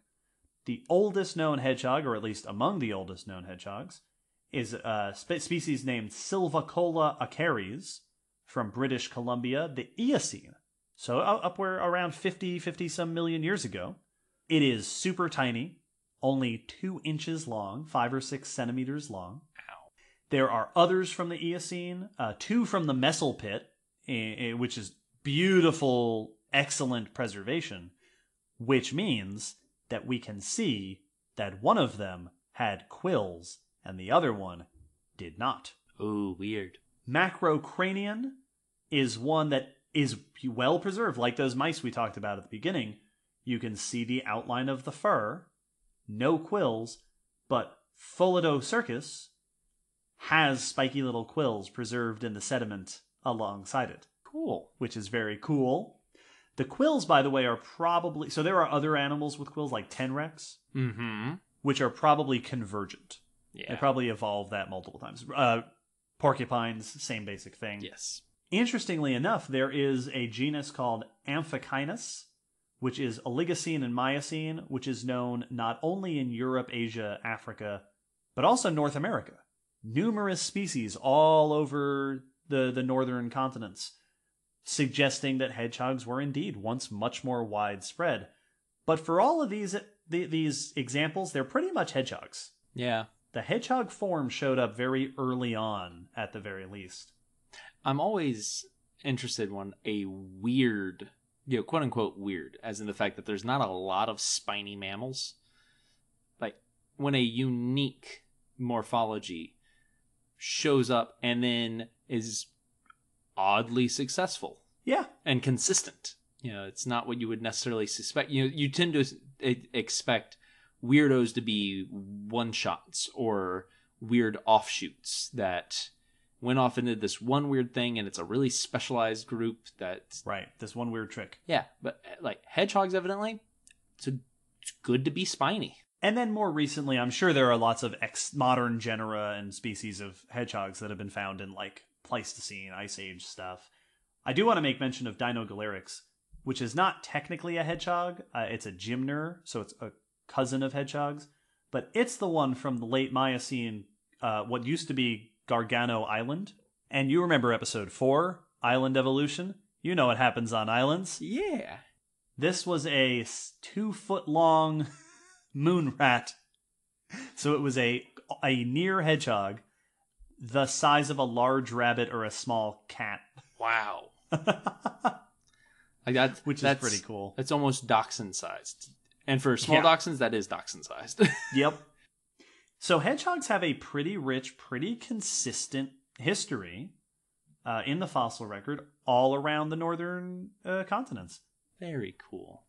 Speaker 2: The oldest known hedgehog, or at least among the oldest known hedgehogs, is a species named Silvicola acaries from British Columbia, the Eocene. So upward around 50 some million years ago. It is super tiny, only 2 inches long, 5 or 6 centimeters long.
Speaker 3: Ow.
Speaker 2: There are others from the Eocene, 2 from the Messel Pit, which is beautiful, excellent preservation, which means that we can see that one of them had quills and the other one did not.
Speaker 3: Oh, weird.
Speaker 2: Macrocranian is one that is well preserved, like those mice we talked about at the beginning. You can see the outline of the fur, no quills, but Pholidocercus has spiky little quills preserved in the sediment alongside it.
Speaker 3: Cool.
Speaker 2: Which is very cool. The quills, by the way, are probably... So there are other animals with quills, like tenrecs, which are probably convergent.
Speaker 3: Yeah.
Speaker 2: They probably evolved that multiple times. Porcupines, same basic thing.
Speaker 3: Yes.
Speaker 2: Interestingly enough, there is a genus called Amphicynus, which is Oligocene and Miocene, which is known not only in Europe, Asia, Africa, but also North America. Numerous species all over the northern continents, suggesting that hedgehogs were indeed once much more widespread. But for all of these examples, they're pretty much hedgehogs.
Speaker 3: Yeah.
Speaker 2: The hedgehog form showed up very early on, at the very least.
Speaker 3: I'm always interested when a weird, quote unquote weird, as in the fact that there's not a lot of spiny mammals. Like, when a unique morphology shows up and then is oddly successful.
Speaker 2: Yeah.
Speaker 3: And consistent. It's not what you would necessarily suspect. You tend to expect weirdos to be one-shots or weird offshoots that went off into this one weird thing, and it's a really specialized group that...
Speaker 2: Right, this one weird trick.
Speaker 3: Yeah, but like hedgehogs, evidently, it's good to be spiny.
Speaker 2: And then more recently, I'm sure there are lots of modern genera and species of hedgehogs that have been found in like Pleistocene, Ice Age stuff. I do want to make mention of Dinogalerix, which is not technically a hedgehog. It's a gymnure, so it's a cousin of hedgehogs. But it's the one from the late Miocene, what used to be Gargano Island. And you remember episode 4, Island Evolution? You know what happens on islands.
Speaker 3: Yeah.
Speaker 2: This was a 2-foot-long moon rat. So it was a near hedgehog, the size of a large rabbit or a small cat.
Speaker 3: Wow. Like that's
Speaker 2: pretty cool.
Speaker 3: It's almost dachshund sized. And for small dachshunds, that is dachshund sized.
Speaker 2: Yep. So hedgehogs have a pretty rich, pretty consistent history in the fossil record all around the northern continents.
Speaker 3: Very cool.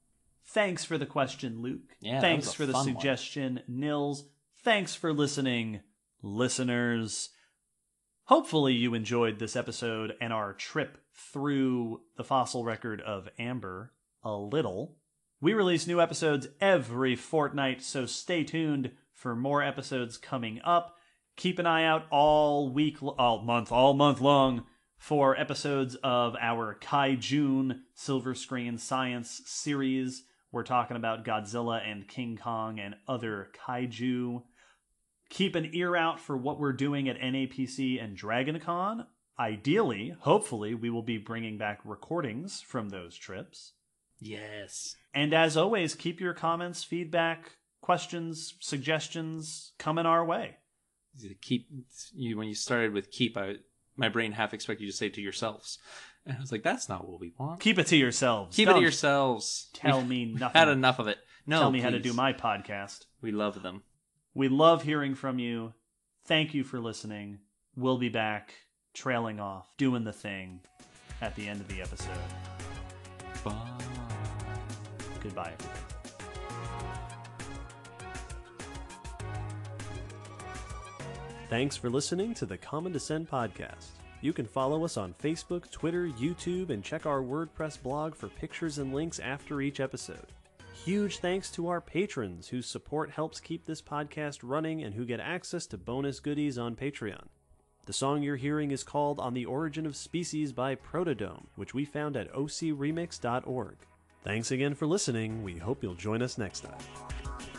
Speaker 2: Thanks for the question, Luke.
Speaker 3: Yeah,
Speaker 2: thanks for the suggestion, Nils. Thanks for listening, listeners. Hopefully you enjoyed this episode and our trip through the fossil record of amber a little. We release new episodes every fortnight, so stay tuned for more episodes coming up. Keep an eye out all month long for episodes of our Kaijun Silver Screen Science series. We're talking about Godzilla and King Kong and other kaiju. Keep an ear out for what we're doing at NAPC and DragonCon. Ideally, hopefully, we will be bringing back recordings from those trips.
Speaker 3: Yes.
Speaker 2: And as always, keep your comments, feedback, questions, suggestions coming our way.
Speaker 3: When you started with keep, my brain half expected you to say to yourselves. And I was like, that's not what we want.
Speaker 2: Keep it to yourselves.
Speaker 3: Keep it to yourselves.
Speaker 2: Tell me nothing.
Speaker 3: Had enough of it. No,
Speaker 2: tell me
Speaker 3: please.
Speaker 2: how to do my podcast.
Speaker 3: We love them.
Speaker 2: We love hearing from you. Thank you for listening. We'll be back trailing off, doing the thing at the end of the episode.
Speaker 3: Bye.
Speaker 2: Goodbye, everybody.
Speaker 1: Thanks for listening to the Common Descent podcast. You can follow us on Facebook, Twitter, YouTube, and check our WordPress blog for pictures and links after each episode. Huge thanks to our patrons whose support helps keep this podcast running and who get access to bonus goodies on Patreon. The song you're hearing is called On the Origin of Species by Protodome, which we found at ocremix.org. Thanks again for listening. We hope you'll join us next time.